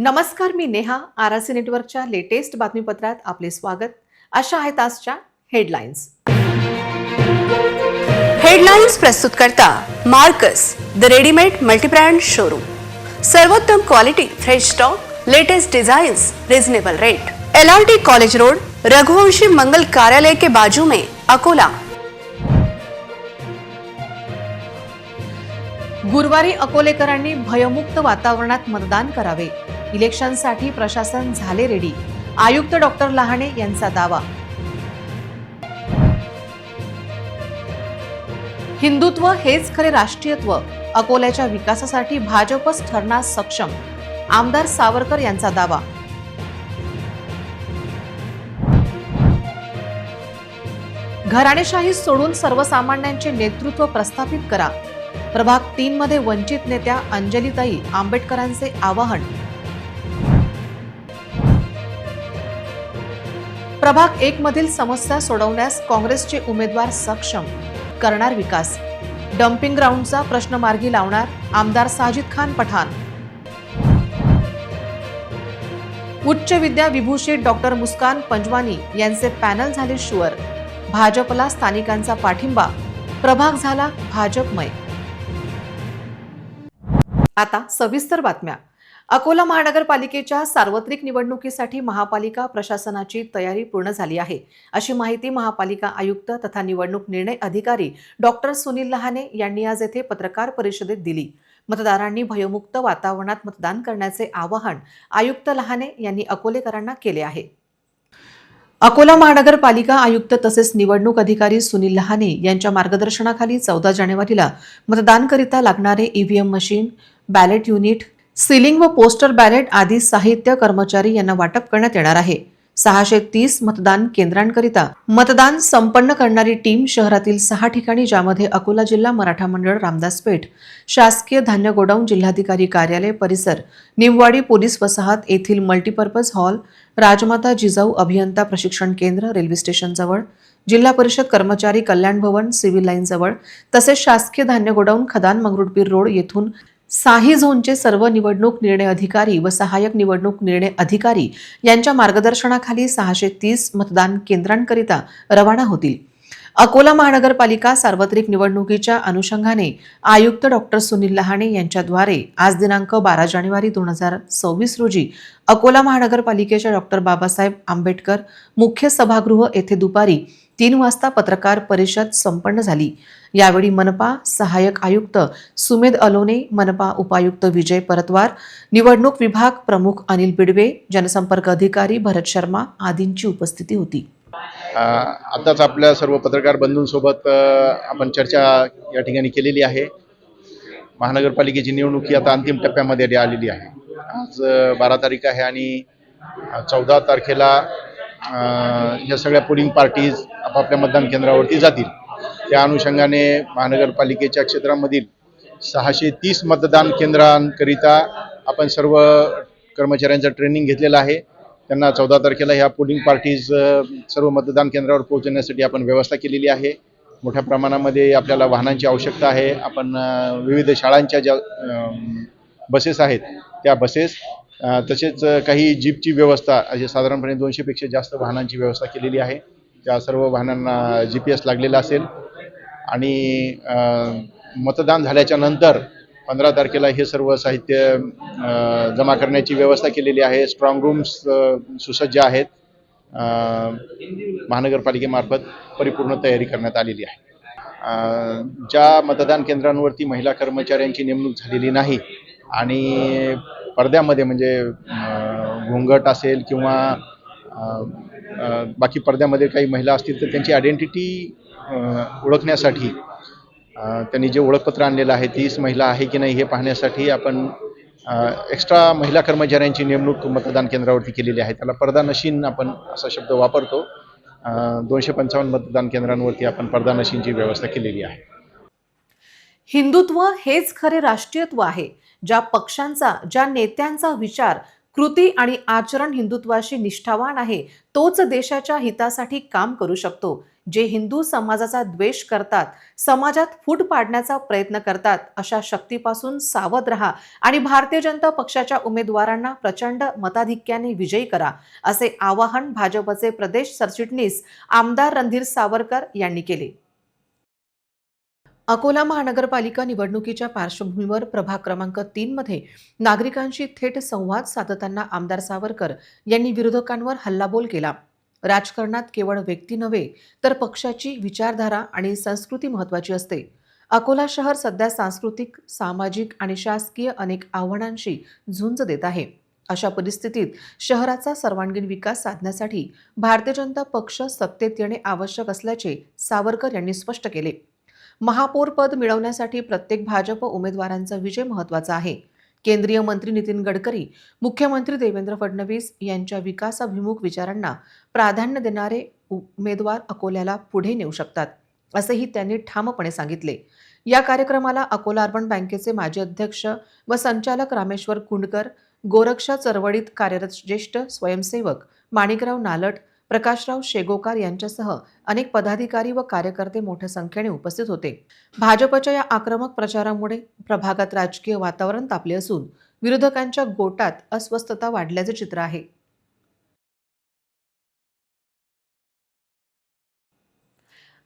नमस्कार, मी नेहा. आरसी नेटवर्कच्या लेटेस्ट बातमीपत्रात आपले स्वागत. अशा आहेत आजच्या हेडलाईन्स. हेडलाईन्स प्रस्तुत करता Marcus the readymade multibrand showroom. सर्वोत्तम quality, fresh stock, latest designs, reasonable rate. LRT college road, Raghuvanshi Mangal Karyalay के बाजू में, अकोला. गुरुवारी अकोलेकरांनी भयमुक्त वातावरणात मतदान करावे. इलेक्शनसाठी प्रशासन झाले रेडी. आयुक्त डॉक्टर लहाने यांचा दावा. हिंदुत्व हेच खरे राष्ट्रीयत्व. अकोल्याच्या विकासासाठी भाजपच ठरणार सक्षम. आमदार सावरकर यांचा दावा. घराणेशाही सोडून सर्वसामान्यांचे नेतृत्व प्रस्थापित करा. प्रभाग 3 मध्ये वंचित नेत्या अंजलीताई आंबेडकरांचे आवाहन. प्रभाग 1 मधील समस्या सोडवण्यास काँग्रेसचे उमेदवार सक्षम. करणार विकास. डम्पिंग ग्राउंडचा प्रश्न मार्गी लावणार आमदार साजिद खान पठाण. उच्च विद्या विभूषित डॉक्टर मुस्कान पंजवानी यांचे पॅनल झाले शुअर. भाजपला स्थानिकांचा पाठिंबा. प्रभाग झाला भाजपमय. आता सविस्तर बातम्या. अकोला महानगरपालिकेच्या सार्वत्रिक निवडणुकीसाठी महापालिका प्रशासनाची तयारी पूर्ण झाली आहे, अशी माहिती महापालिका आयुक्त तथा निवडणूक निर्णय अधिकारी डॉक्टर सुनील लहाने यांनी आज येथे पत्रकार परिषदेत दिली. मतदारांनी भयमुक्त वातावरणात मतदान करण्याचे आवाहन आयुक्त लहाने यांनी अकोलेकरांना केले आहे. अकोला महानगरपालिका आयुक्त तसेच निवडणूक अधिकारी सुनील लहाने यांच्या मार्गदर्शनाखाली 14 जानेवारीला मतदानकरिता लागणारे EVM machine, ballot unit, ceiling व पोस्टर बॅलेट आदी साहित्य कर्मचारी यांना वाटप करण्यात येणार आहे. 630 मतदान केंद्रांकरिता मतदान संपन्न करणारी टीम शहरातील 6 ठिकाणी, ज्यामध्ये अकोला जिल्हा मराठा मंडळ रामदास पेठ, शासकीय धान्य गोडाऊन, जिल्हाधिकारी कार्यालय परिसर, निमवाडी पोलीस वसाहत येथील मल्टीपर्पज हॉल, राजमाता जिजाऊ अभियंता प्रशिक्षण केंद्र, रेल्वे स्टेशन जवळ, जिल्हा परिषद कर्मचारी कल्याण भवन, सिव्हिल लाईन जवळ, तसेच शासकीय धान्य गोडाऊन, खदान मंगरुळपीर रोड येथून साही झोनचे सर्व निवडणूक निर्णय अधिकारी व सहाय्यक निवडणूक निर्णय अधिकारी यांच्या मार्गदर्शनाखाली 630 मतदान केंद्रांकरिता रवाना होतील. अकोला महानगरपालिका सार्वत्रिक निवडणुकीच्या अनुषंगाने आयुक्त डॉक्टर सुनील लहाने यांच्याद्वारे आज दिनांक 12 जानेवारी 2026 रोजी अकोला महानगरपालिकेच्या डॉक्टर बाबासाहेब आंबेडकर मुख्य सभागृह येथे दुपारी 3 वाजता पत्रकार परिषद संपन्न झाली. यावेळी मनपा सहाय्यक आयुक्त सुमेध अलोने, मनपा उपायुक्त विजय परतवार, निवडणूक विभाग प्रमुख अनिल बिडवे, जनसंपर्क अधिकारी भरत शर्मा आदींची उपस्थिती होती. आताच आपल्या सर्व पत्रकार बंधूंसोबत आपण चर्चा या ठिकाणी केलेली आहे. महानगरपालिकेची निवडणूक ही आता अंतिम टप्प्यामध्ये आलेली आहे. आज 12 तारीख आहे आणि 14 तारखेला या सगळ्या पोलिंग पार्टीज आपापल्या मतदान केंद्रावरती जातील. त्या अनुषंगाने महानगरपालिकेच्या क्षेत्रामधील 630 मतदान केंद्रांकरिता आपण सर्व कर्मचाऱ्यांचं ट्रेनिंग घेतलेलं आहे. त्यांना 14 तारखेला ह्या पोलिंग पार्टीज सर्व मतदान केंद्रावर पोहोचवण्यासाठी आपण व्यवस्था केलेली आहे. मोठ्या प्रमाणामध्ये आपल्याला वाहनांची आवश्यकता आहे. आपण विविध शाळांच्या ज्या बसेस आहेत त्या बसेस, तसेच काही जीपची व्यवस्था, असे साधारणपणे 200 पेक्षा जास्त वाहनांची व्यवस्था केलेली आहे. त्या सर्व वाहनांना GPS लागलेला असेल आणि मतदान झाल्याच्या नंतर 15 तारखेला हे सर्व साहित्य जमा करण्याची व्यवस्था केलेली आहे. स्ट्रॉंग रूम्स सुसज्ज आहेत. महानगरपालिकेमार्फत परिपूर्ण तयारी करण्यात आलेली आहे. ज्या मतदान केंद्रांवरती महिला कर्मचाऱ्यांची नेमणूक झालेली नाही आणि पडद्यामध्ये म्हणजे घोंगट असेल किंवा बाकी पडद्यामध्ये काही महिला असतील तर त्यांची आयडेंटिटी ओळखण्यासाठी त्यांनी जे ओळखपत्र आणलेलं आहे तीच महिला आहे की नाही हे पाहण्यासाठी आपण एक्स्ट्रा महिला कर्मचाऱ्यांची नेमणूक मतदान केंद्रावरती केलेली आहे. त्याला पर्दा नशीन आपण असा शब्द वापरतो. 255 मतदान केंद्रांवरती आपण पर्दा नशीनची व्यवस्था केलेली आहे. हिंदुत्व हेच खरे राष्ट्रीयत्व आहे. ज्या पक्षांचा, ज्या नेत्यांचा विचार, कृती आणि आचरण हिंदुत्वाशी निष्ठावान आहे, तोच देशाच्या हितासाठी काम करू शकतो. जे हिंदू समाजाचा द्वेष करतात, समाजात फूट पाडण्याचा प्रयत्न करतात, अशा शक्तीपासून सावध रहा आणि भारतीय जनता पक्षाच्या उमेदवारांना प्रचंड मताधिक्याने विजयी करा, असे आवाहन भाजपचे प्रदेश सरचिटणीस आमदार रणधीर सावरकर यांनी केले. अकोला महानगरपालिका निवडणुकीच्या पार्श्वभूमीवर प्रभाग क्रमांक 3 मध्ये नागरिकांशी थेट संवाद साधताना आमदार सावरकर यांनी विरोधकांवर हल्लाबोल केला. राजकारणात केवळ व्यक्ती नव्हे तर पक्षाची विचारधारा आणि संस्कृती महत्त्वाची असते. अकोला शहर सध्या सांस्कृतिक, सामाजिक आणि शासकीय अनेक आव्हानांशी झुंज देत आहे. अशा परिस्थितीत शहराचा सर्वांगीण विकास साधण्यासाठी भारतीय जनता पक्ष सत्तेत येणे आवश्यक असल्याचे सावरकर यांनी स्पष्ट केले. महापौर पद मिळवण्यासाठी प्रत्येक भाजप उमेदवारांचा विजय महत्त्वाचा आहे. केंद्रीय मंत्री नितीन गडकरी, मुख्यमंत्री देवेंद्र फडणवीस यांच्या विकासाभिमुख विचारांना प्राधान्य देणारे उमेदवार अकोल्याला पुढे नेऊ शकतात, असेही त्यांनी ठामपणे सांगितले. या कार्यक्रमाला अकोला अर्बन बँकेचे माजी अध्यक्ष व संचालक रामेश्वर कुंडकर, गोरक्षा चळवळीत कार्यरत ज्येष्ठ स्वयंसेवक माणिकराव नालट, प्रकाशराव शेगोकार यांच्यासह अनेक पदाधिकारी व कार्यकर्ते मोठ्या संख्येने उपस्थित होते. भाजपच्या या आक्रमक प्रचारामुळे प्रभागात राजकीय वातावरण तापले असून विरोधकांच्या गोटात अस्वस्थता वाढल्याचे चित्र आहे.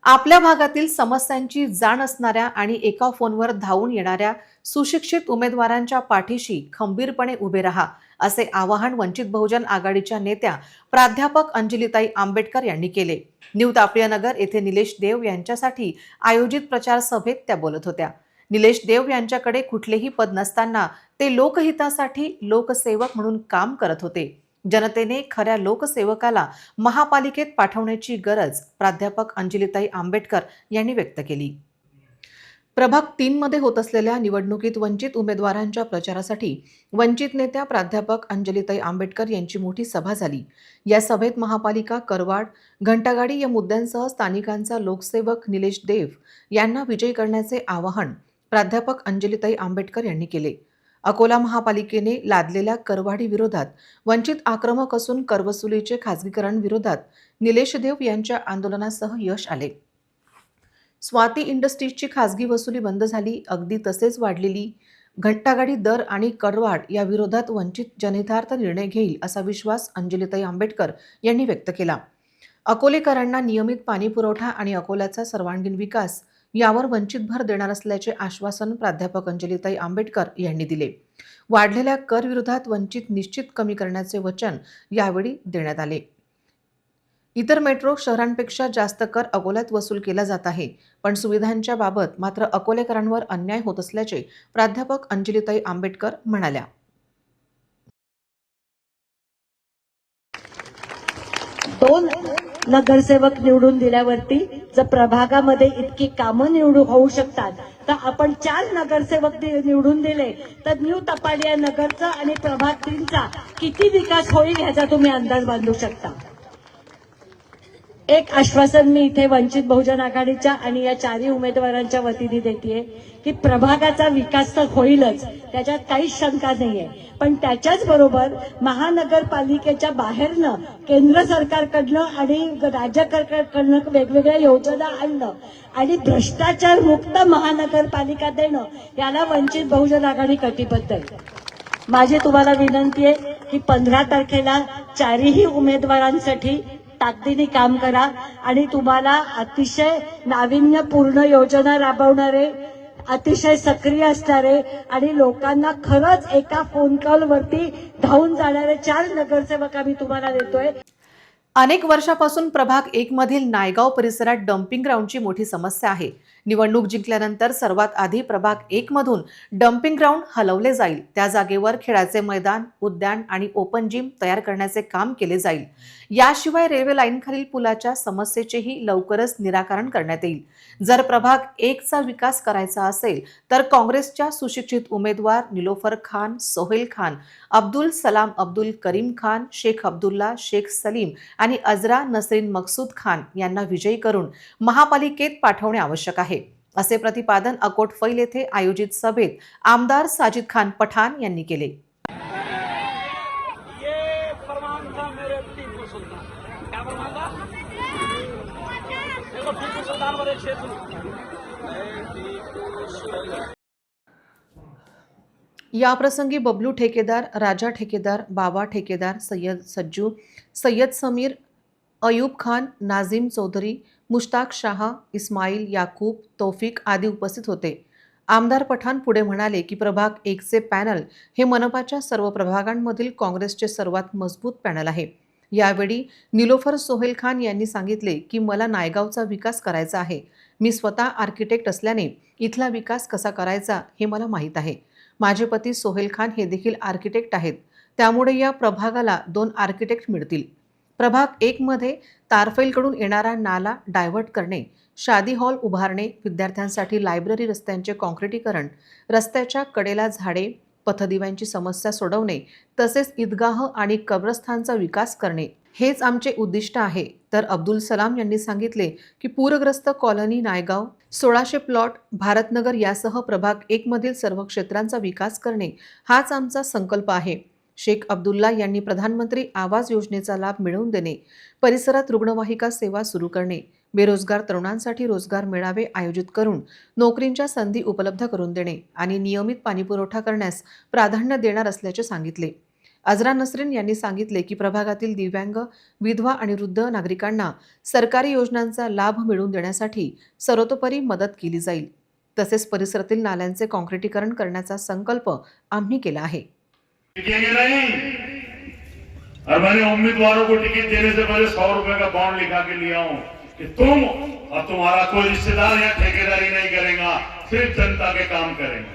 आपल्या भागातील समस्यांची जाण असणाऱ्या आणि एका फोनवर धावून येणाऱ्या सुशिक्षित उमेदवारांच्या पाठीशी खंबीरपणे उभे राहा, असे आवाहन वंचित बहुजन आघाडीच्या नेत्या प्राध्यापक अंजलीताई आंबेडकर यांनी केले. न्यू तापडियानगर येथे निलेश देव यांच्यासाठी आयोजित प्रचार सभेत त्या बोलत होत्या. निलेश देव यांच्याकडे कुठलेही पद नसताना ते लोकहितासाठी लोकसेवक म्हणून काम करत होते. जनतेने खऱ्या लोकसेवकाला महापालिकेत पाठवण्याची गरज प्राध्यापक अंजलीताई आंबेडकर यांनी व्यक्त केली. प्रभाग 3 मध्ये होत असलेल्या निवडणुकीत वंचित उमेदवारांच्या प्रचारासाठी वंचित नेत्या प्राध्यापक अंजलीताई आंबेडकर यांची मोठी सभा झाली. या सभेत महापालिका, करवाढ, घंटागाडी या मुद्द्यांसह स्थानिकांचा लोकसेवक निलेश देव यांना विजयी करण्याचे आवाहन प्राध्यापक अंजलीताई आंबेडकर यांनी केले. अकोला महापालिकेने लादलेल्या करवाढी विरोधात वंचित आक्रमक असून करवसुलीचे खासगीकरण विरोधात निलेश देव यांच्या आंदोलनासह यश आले. स्वाती इंडस्ट्रीजची खासगी वसुली बंद झाली, अगदी तसेच वाढलेली घंटागाडी दर आणि करवाढ या विरोधात वंचित जनहितार्थ निर्णय घेईल असा विश्वास अंजलीताई आंबेडकर यांनी व्यक्त केला. अकोलेकरांना नियमित पाणी पुरवठा आणि अकोल्याचा सर्वांगीण विकास यावर वंचित भर देणार असल्याचे आश्वासन प्राध्यापक अंजलीताई आंबेडकर यांनी दिले. वाढलेल्या कर विरोधात वंचित निश्चित कमी करण्याचे वचन यावेळी देण्यात आले. इतर मेट्रो शहरांपेक्षा जास्त कर अकोल्यात वसूल केला जात आहे, पण सुविधांच्या बाबत मात्र अकोलेकरांवर अन्याय होत असल्याचे प्राध्यापक अंजलीताई आंबेडकर म्हणाल्या. दोन नगरसेवक निवडून दिल्यावरती जर प्रभागामध्ये इतकी कामं निवडून होऊ शकतात, तर आपण 4 नगरसेवक निवडून दिले तर न्यू तपाडिया नगरचा आणि प्रभाग 3चा किती विकास होईल याचा तुम्ही अंदाज बांधू शकता. एक आश्वासन मी इथे वंचित बहुजन आघाडीच्या आणि या 4 उमेदवारांच्या वतीने देतेय की प्रभागाचा विकास तर होईलच, त्याच्यात काहीच शंका नाहीये. पण त्याच्याच बरोबर महानगरपालिकेच्या बाहेरनं केंद्र सरकारकडनं आणि राज्य सरकारकडनं वेगवेगळ्या योजना आणणं आणि भ्रष्टाचार मुक्त महानगरपालिका देणं याला वंचित बहुजन आघाडी कटिबद्ध आहे. माझी तुम्हाला विनंती आहे की 15 तारखेला 4ही उमेदवारांसाठी ताकदीने काम करा आणि तुम्हाला अतिशय नाविन्यपूर्ण योजना राबवणारे, अतिशय सक्रिय असणारे आणि लोकांना खरंच एका फोन कॉलवरती धावून जाणारे 4 नगरसेवक आम्ही तुम्हाला देतोय. अनेक वर्षापासून प्रभाग 1 मधील नायगाव परिसरात डम्पिंग ग्राउंडची मोठी समस्या आहे. निवडणूक जिंकल्यानंतर सर्वात आधी प्रभाग 1 मधून डम्पिंग ग्राउंड हलवले जाईल. त्या जागेवर खेळाचे मैदान, उद्यान आणि ओपन जिम तयार करण्याचे काम केले जाईल. याशिवाय रेल्वे लाईनखालील पुलाच्या समस्येचेही लवकरच निराकरण करण्यात येईल. जर प्रभाग 1चा विकास करायचा असेल तर काँग्रेसच्या सुशिक्षित उमेदवार निलोफर खान, सोहेल खान, अब्दुल सलाम, अब्दुल करीम खान, शेख अब्दुल्ला, शेख सलीम आणि अजरा नसरीन मकसूद खान यांना विजयी करून महापालिकेत पाठवणे आवश्यक आहे, असे प्रतिपादन अकोट फैल येथे आयोजित सभेत आमदार साजिद खान पठाण यांनी केले. याप्रसंगी बबलू ठेकेदार, राजा ठेकेदार, बाबा ठेकेदार, सय्यद सज्जू, सय्यद समीर, अयूब खान, नाझीम चौधरी, मुश्ताक शाह, इस्माईल याकूब, तौफिक आदी उपस्थित होते. आमदार पठाण पुढे म्हणाले की प्रभाग 1चे पॅनल हे मनपाच्या सर्व प्रभागांमधील काँग्रेसचे सर्वात मजबूत पॅनल आहे. यावेळी निलोफर सोहेल खान यांनी सांगितले की मला नायगावचा विकास करायचा आहे. मी स्वतः आर्किटेक्ट असल्याने इथला विकास कसा करायचा हे मला माहीत आहे. माझे पती सोहेल खान हे देखील आर्किटेक्ट आहेत. त्यामुळे या प्रभागाला 2 आर्किटेक्ट मिळतील. प्रभाग 1 मध्ये तारफैलकडून येणारा नाला डायव्हर्ट करणे, शादी हॉल उभारणे, विद्यार्थ्यांसाठी लायब्ररी, रस्त्यांचे काँक्रिटीकरण, रस्त्याच्या कडेला झाडे, पथदिव्यांची समस्या सोडवणे, तसेच ईदगाह आणि कब्रस्थानचा विकास करणे हेच आमचे उद्दिष्ट आहे. तर अब्दुल सलाम यांनी सांगितले की पूरग्रस्त कॉलनी नायगाव, 1600 प्लॉट, भारतनगर यासह प्रभाग 1 मधील सर्व क्षेत्रांचा विकास करणे हाच आमचा संकल्प आहे. शेख अब्दुल्ला यांनी प्रधानमंत्री आवास योजनेचा लाभ मिळवून देणे, परिसरात रुग्णवाहिका सेवा सुरू करणे, बेरोजगार तरुणांसाठी रोजगार मेळावे आयोजित करून नोकरींच्या संधी उपलब्ध करून देणे आणि नियमित पाणीपुरवठा करण्यास प्राधान्य देणार असल्याचे सांगितले. अजरा नसरीन यांनी सांगितले की प्रभागातील दिव्यांग, विधवा आणि वृद्ध नागरिकांना सरकारी योजनांचा लाभ मिळवून देण्यासाठी सर्वतोपरी मदत केली जाईल. तसेच परिसरातील नाल्यांचे काँक्रिटीकरण करण्याचा संकल्प आम्ही केला आहे. टिकेंगे नहीं। और मैंने उम्मीदवारों को टिकट देने से पहले 100 रुपए का बॉन्ड लिखा के लिया हूं कि तुम और तुम्हारा कोई रिश्तेदार या ठेकेदारी नहीं करेगा, सिर्फ जनता के काम करेंगे।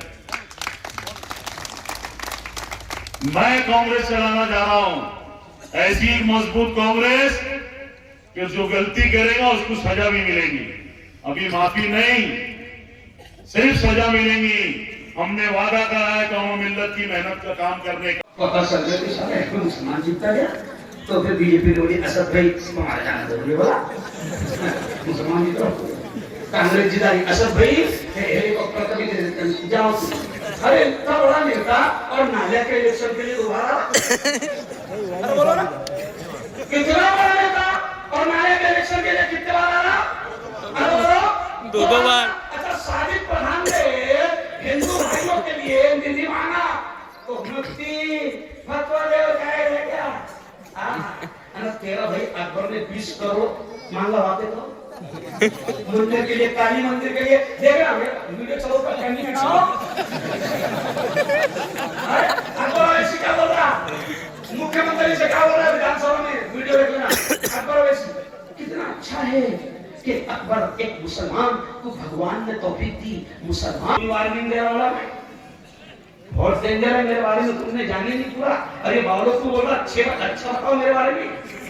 मैं कांग्रेस चलाना चाह रहा हूं, ऐसी एक मजबूत कांग्रेस कि जो गलती करेगा उसको सजा भी मिलेगी। अभी माफी नहीं, सिर्फ सजा मिलेगी। हमने वादा करा है कौम मिल्लत की मेहनत का काम करने का। पता चल गया कि सारा एक मुसलमान जीतता गया, तो फिर बीजेपी लोग असद भाई हमारे जाने दो, ये बोला मुसलमान जीता, कांग्रेस जीता, असद भाई हेलीकॉप्टर कभी दे देते जाओ। अरे इतना बड़ा नेता और नालिया के इलेक्शन के लिए दोबारा, अरे बोलो ना, कितना बड़ा नेता और नालिया के इलेक्शन के लिए कितने बार आ रहा? अरे बोलो दो बार। अच्छा, साजिद प्रधान ने हिंदू भाइयों के लिए निधि मांगा तो मुफ्ती फतवा दे जाएगा क्या? अरे तेरा भाई अकबर ने 20 करोड़ मांगा वाते तो मंदिर के लिए, काली मंदिर के लिए देख रहा है वीडियो चलो पर कैंडिडेट आओ। अकबर वैसी क्या बोल रहा, मुख्यमंत्री से क्या बोल रहा है विधानसभा में, वीडियो देख लेना। अकबर वैसी कितना अच्छा है कि अकबर एक मुसलमान को भगवान ने तौफीक दी, मुसलमान वार्निंग दे रहा है, बहुत डेंजर है मेरे बारे में, तुमने जाने नहीं पूरा। अरे बावलो तू बोल रहा अच्छा बताओ मेरे बारे में,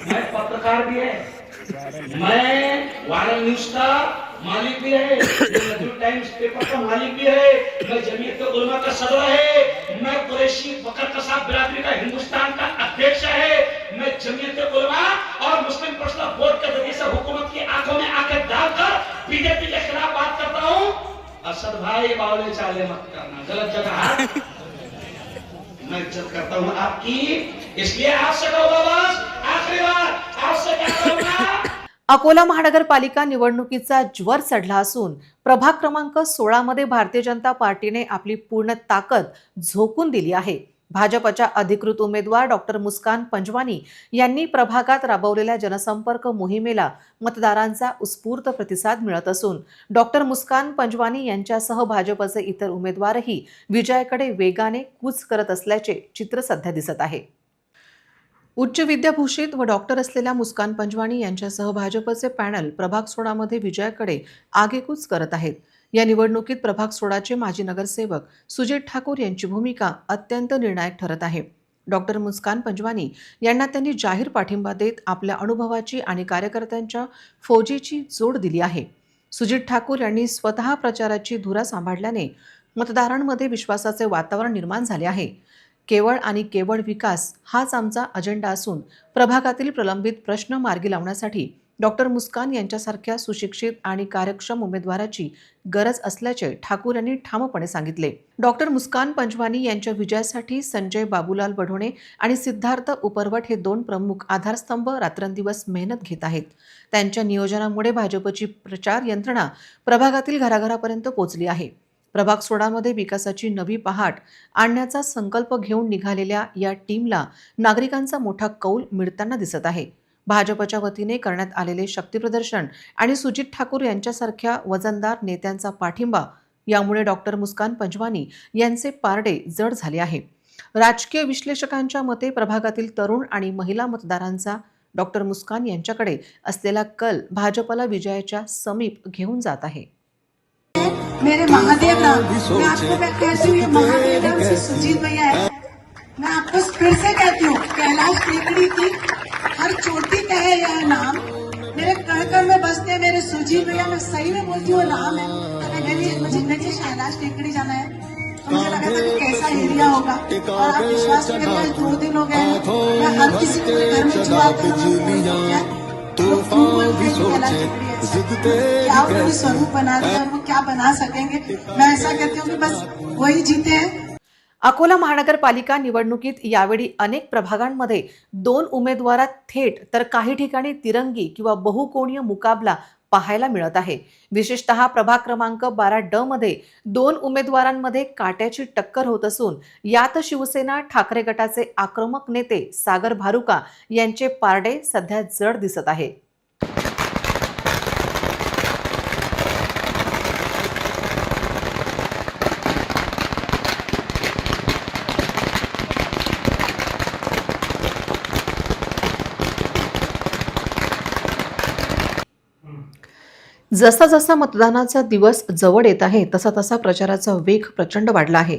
मैं पत्रकार भी है, मैं वायरल न्यूज का मालिक भी है, नजरुल टाइम्स पेपर का मालिक भी है, मैं जमीयत उलमा का सदर है, मैं कुरैशी फकर कसाब बिरादरी का हिंदुस्तान का अध्यक्ष है, मैं जमीयत उलमा और मुस्लिम पर्सनल बोर्ड के जरिए से हुकूमत की आंखों में आंखें डालकर बीजेपी के खिलाफ बात करता हूँ। असद भाई बावले चाले मत करना, गलत जगह मैं इज्जत करता हूँ आपकी, इसलिए आपसे कहूँगा बस आखिरी बार, आपसे क्या कहूँगा। अकोला महानगरपालिका निवडणुकीचा ज्वर चढला असून प्रभाग क्रमांक 16 मध्ये भारतीय जनता पार्टीने आपली पूर्ण ताकद झोकून दिली आहे. भाजपच्या अधिकृत उमेदवार डॉक्टर मुस्कान पंजवानी यांनी प्रभागात राबवलेल्या जनसंपर्क मोहिमेला मतदारांचा उत्स्फूर्त प्रतिसाद मिळत असून डॉक्टर मुस्कान पंजवानी यांच्यासह भाजपचे इतर उमेदवारही विजयाकडे वेगाने कूच करत असल्याचे चित्र सध्या दिसत आहे. उच्च विद्याभूषित व डॉक्टर असलेल्या मुस्कान पंजवानी यांच्यासह भाजपचे पॅनल प्रभाग 16 मध्ये विजयाकडे आगेकूच करत आहेत. या निवडणुकीत प्रभाग 16चे माजी नगरसेवक सुजित ठाकूर यांची भूमिका अत्यंत निर्णायक ठरत आहे. डॉक्टर मुस्कान पंजवानी यांना त्यांनी जाहीर पाठिंबा देत आपल्या अनुभवाची आणि कार्यकर्त्यांच्या फौजीची जोड दिली आहे. सुजित ठाकूर यांनी स्वतः प्रचाराची धुरा सांभाळल्याने मतदारांमध्ये विश्वासाचे वातावरण निर्माण झाले आहे. केवळ आणि केवळ विकास हाच आमचा अजेंडा असून प्रभागातील प्रलंबित प्रश्न मार्गी लावण्यासाठी डॉक्टर मुस्कान यांच्यासारख्या सुशिक्षित आणि कार्यक्षम उमेदवाराची गरज असल्याचे ठाकूर यांनी ठामपणे सांगितले. डॉक्टर मुस्कान पंजवानी यांच्या विजयासाठी संजय बाबूलाल बढोणे आणि सिद्धार्थ उपरवट हे 2 प्रमुख आधारस्तंभ रात्रंदिवस मेहनत घेत आहेत. त्यांच्या नियोजनामुळे भाजपची प्रचार यंत्रणा प्रभागातील घराघरापर्यंत पोहोचली आहे. प्रभाग 16 मध्ये विकासाची नवी पहाट आणण्याचा संकल्प घेऊन निघालेल्या या टीमला नागरिकांचा मोठा कौल मिळताना दिसत आहे. भाजपच्या वतीने करण्यात आलेले शक्तीप्रदर्शन आणि सुजित ठाकूर यांच्यासारख्या वजनदार नेत्यांचा पाठिंबा यामुळे डॉक्टर मुस्कान पंजवानी यांचे पारडे जड झाले आहे. राजकीय विश्लेषकांच्या मते प्रभागातील तरुण आणि महिला मतदारांचा डॉक्टर मुस्कान यांच्याकडे असलेला कल भाजपला विजयाच्या समीप घेऊन जात आहे. मेरे महादेव राम, मैं आपको कहती हूँ ये महादेव राम से सुजीत भैया है. मैं आपको फिर से कहती हूँ कैलाश टेकड़ी की हर चोटी का है यह नाम. मेरे कण में बसते मेरे सुजीत भैया, मैं सही में बोलती हूँ नाम है. मुझे कैलाश टेकड़ी जाना है तो मुझे लगा था कि कैसा एरिया होगा, और आप विश्वास करिए 2 दिन हो गए मैं हर किसी के घर में जुआ क्या उन्होंने स्वरूप बना दिया और वो क्या बना सकेंगे. मैं ऐसा कहती हूँ कि बस वही जीते हैं. अकोला महानगरपालिका निवडणुकीत यावेळी अनेक प्रभागांमध्ये 2 उमेदवारात थेट तर काही ठिकाणी तिरंगी किंवा बहुकोणीय मुकाबला पाहायला मिळत आहे. विशेषतः प्रभाग क्रमांक 12D मध्ये 2 उमेदवारांमध्ये काट्याची टक्कर होत असून यात शिवसेना ठाकरे गटाचे आक्रमक नेते सागर भारुका यांचे पारडे सध्या जड दिसत आहे. जसा जसा मतदानाचा दिवस जवळ येत आहे तसा तसा प्रचाराचा वेग प्रचंड वाढला आहे.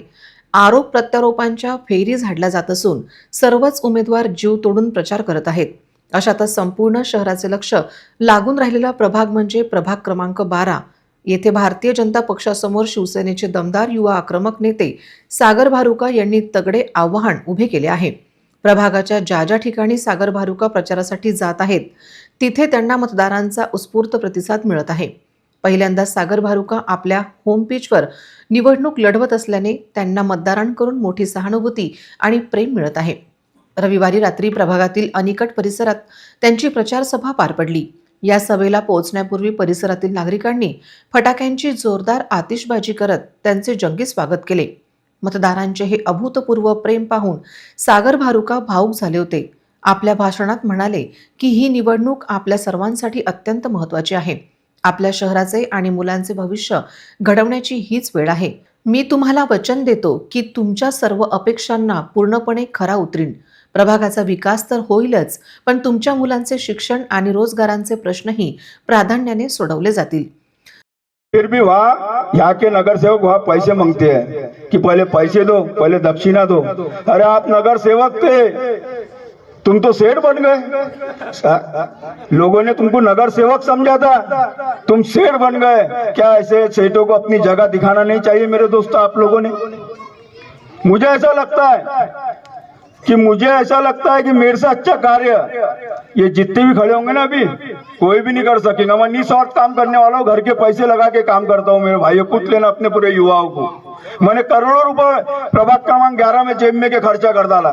आरोप प्रत्यारोपांच्या फेरी झाडल्या जात असून सर्वच उमेदवार जीव तोडून प्रचार करत आहेत. अशातच संपूर्ण शहराचे लक्ष लागून राहिलेला प्रभाग म्हणजे प्रभाग क्रमांक 12. येथे भारतीय जनता पक्षासमोर शिवसेनेचे दमदार युवा आक्रमक नेते सागर भारुका यांनी तगडे आव्हान उभे केले आहे. प्रभागाच्या ज्या ज्या ठिकाणी सागर भारुका प्रचारासाठी जात आहेत तिथे त्यांना मतदारांचा उत्स्फूर्त प्रतिसाद मिळत आहे. पहिल्यांदा सागर भारुका आपल्या होम पिचवर निवडणूक लढवत असल्याने त्यांना मतदारांकडून मोठी सहानुभूती आणि प्रेम मिळत आहे. रविवारी रात्री प्रभागातील अनिकट परिसरात त्यांची प्रचार सभा पार पडली. या सभेला पोहोचण्यापूर्वी परिसरातील नागरिकांनी फटाक्यांची जोरदार आतिषबाजी करत त्यांचे जंगी स्वागत केले. मतदारांचे हे अभूतपूर्व प्रेम पाहून सागर भारुका भावुक झाले होते. आपल्या भाषणात म्हणाले की ही निवडणूक आपल्या सर्वांसाठी अत्यंत महत्त्वाची आहे. आपल्या शहराचे आणि मुलांचे भविष्य घडवण्याची हीच वेळ आहे. मी तुम्हाला वचन देतो की तुमच्या सर्व अपेक्षांना पूर्णपणे खरा उतरीन. प्रभागाचा विकास तर होईलच, पण तुमच्या मुलांचे शिक्षण आणि रोजगारांचे प्रश्नही प्राधान्याने सोडवले जातील. फिर भी वहाँ यहाँ के नगर सेवक वहाँ पैसे मांगते हैं कि पहले पैसे दो, पहले दक्षिणा दो. अरे आप नगर सेवक थे, तुम तो सेठ बन गए. लोगों ने तुमको नगर सेवक समझा था, तुम सेठ बन गए. क्या ऐसे सेठों को अपनी जगह दिखाना नहीं चाहिए मेरे दोस्तों आप लोगों ने? मुझे ऐसा लगता है कि मेरे से अच्छा कार्य ये जितने भी खड़े होंगे ना अभी कोई भी नहीं कर सकेगा. मैं निस्वार्थ काम करने वाला हूँ, घर के पैसे लगा के काम करता हूँ. मेरे भाइयों पूछ लेना अपने पूरे युवाओं को. मैंने करोड़ों रुपए प्रभाग क्रमांक 11 में जेब में के खर्चा कर डाला.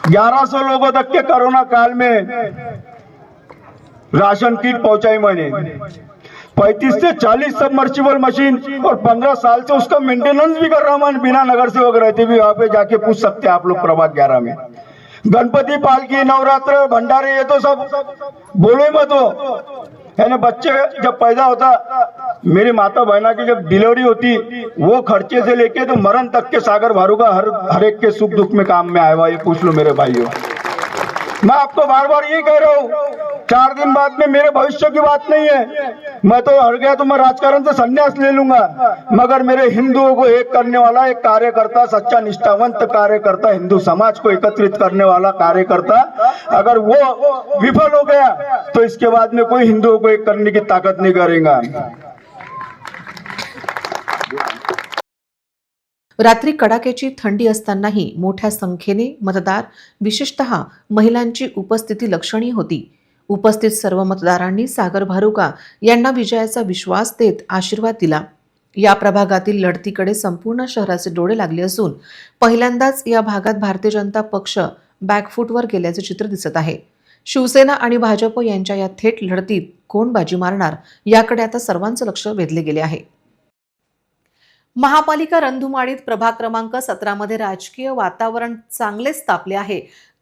1100 लोगों तक के कोरोना काल में राशन किट पहुंचाई मैंने. 35 से 40 सबमर्सिबल मशीन और 15 साल से उसका मेंटेनेंस भी कर रहा हूं. बिना नगर सेवक रहते भी वहां पे जाके पूछ सकते हैं आप लोग प्रभाग 11 में. गणपति पालकी, नवरात्र, भंडारे, ये तो सब बोलो ही मत हो. यानी बच्चे जब पैदा होता, मेरी माता बहना की जब डिलीवरी होती, वो खर्चे से लेके तो मरण तक के सागर भारुका हर एक के सुख दुख में काम में आया हुआ. ये पूछ लो मेरे भाइयों. मैं आपको बार बार यही कह रहा हूँ, 4 दिन बाद में मेरे भविष्य की बात नहीं है. मैं तो हट गया तो मैं राजकारण से संन्यास ले लूंगा, मगर मेरे हिंदुओं को एक करने वाला एक कार्यकर्ता, सच्चा निष्ठावंत कार्यकर्ता, हिंदू समाज को एकत्रित करने वाला कार्यकर्ता अगर वो विफल हो गया तो इसके बाद में कोई हिंदुओं को एक करने की ताकत नहीं करेगा. रात्री कडाक्याची थंडी असतानाही मोठ्या संख्येने मतदार, विशेषतः महिलांची उपस्थिती लक्षणीय होती. उपस्थित सर्व मतदारांनी सागर भारुका यांना विजयाचा विश्वास देत आशीर्वाद दिला. या प्रभागातील लढतीकडे संपूर्ण शहराचे डोळे लागले असून पहिल्यांदाच या भागात भारतीय जनता पक्ष बॅकफूटवर गेल्याचे चित्र दिसत आहे. शिवसेना आणि भाजप यांच्या या थेट लढतीत कोण बाजी मारणार याकडे आता सर्वांचं लक्ष वेधले गेले आहे. महापालिका रणधुमाळीत प्रभाग क्रमांक 17 मध्ये राजकीय वातावरण चांगलेच तापले आहे.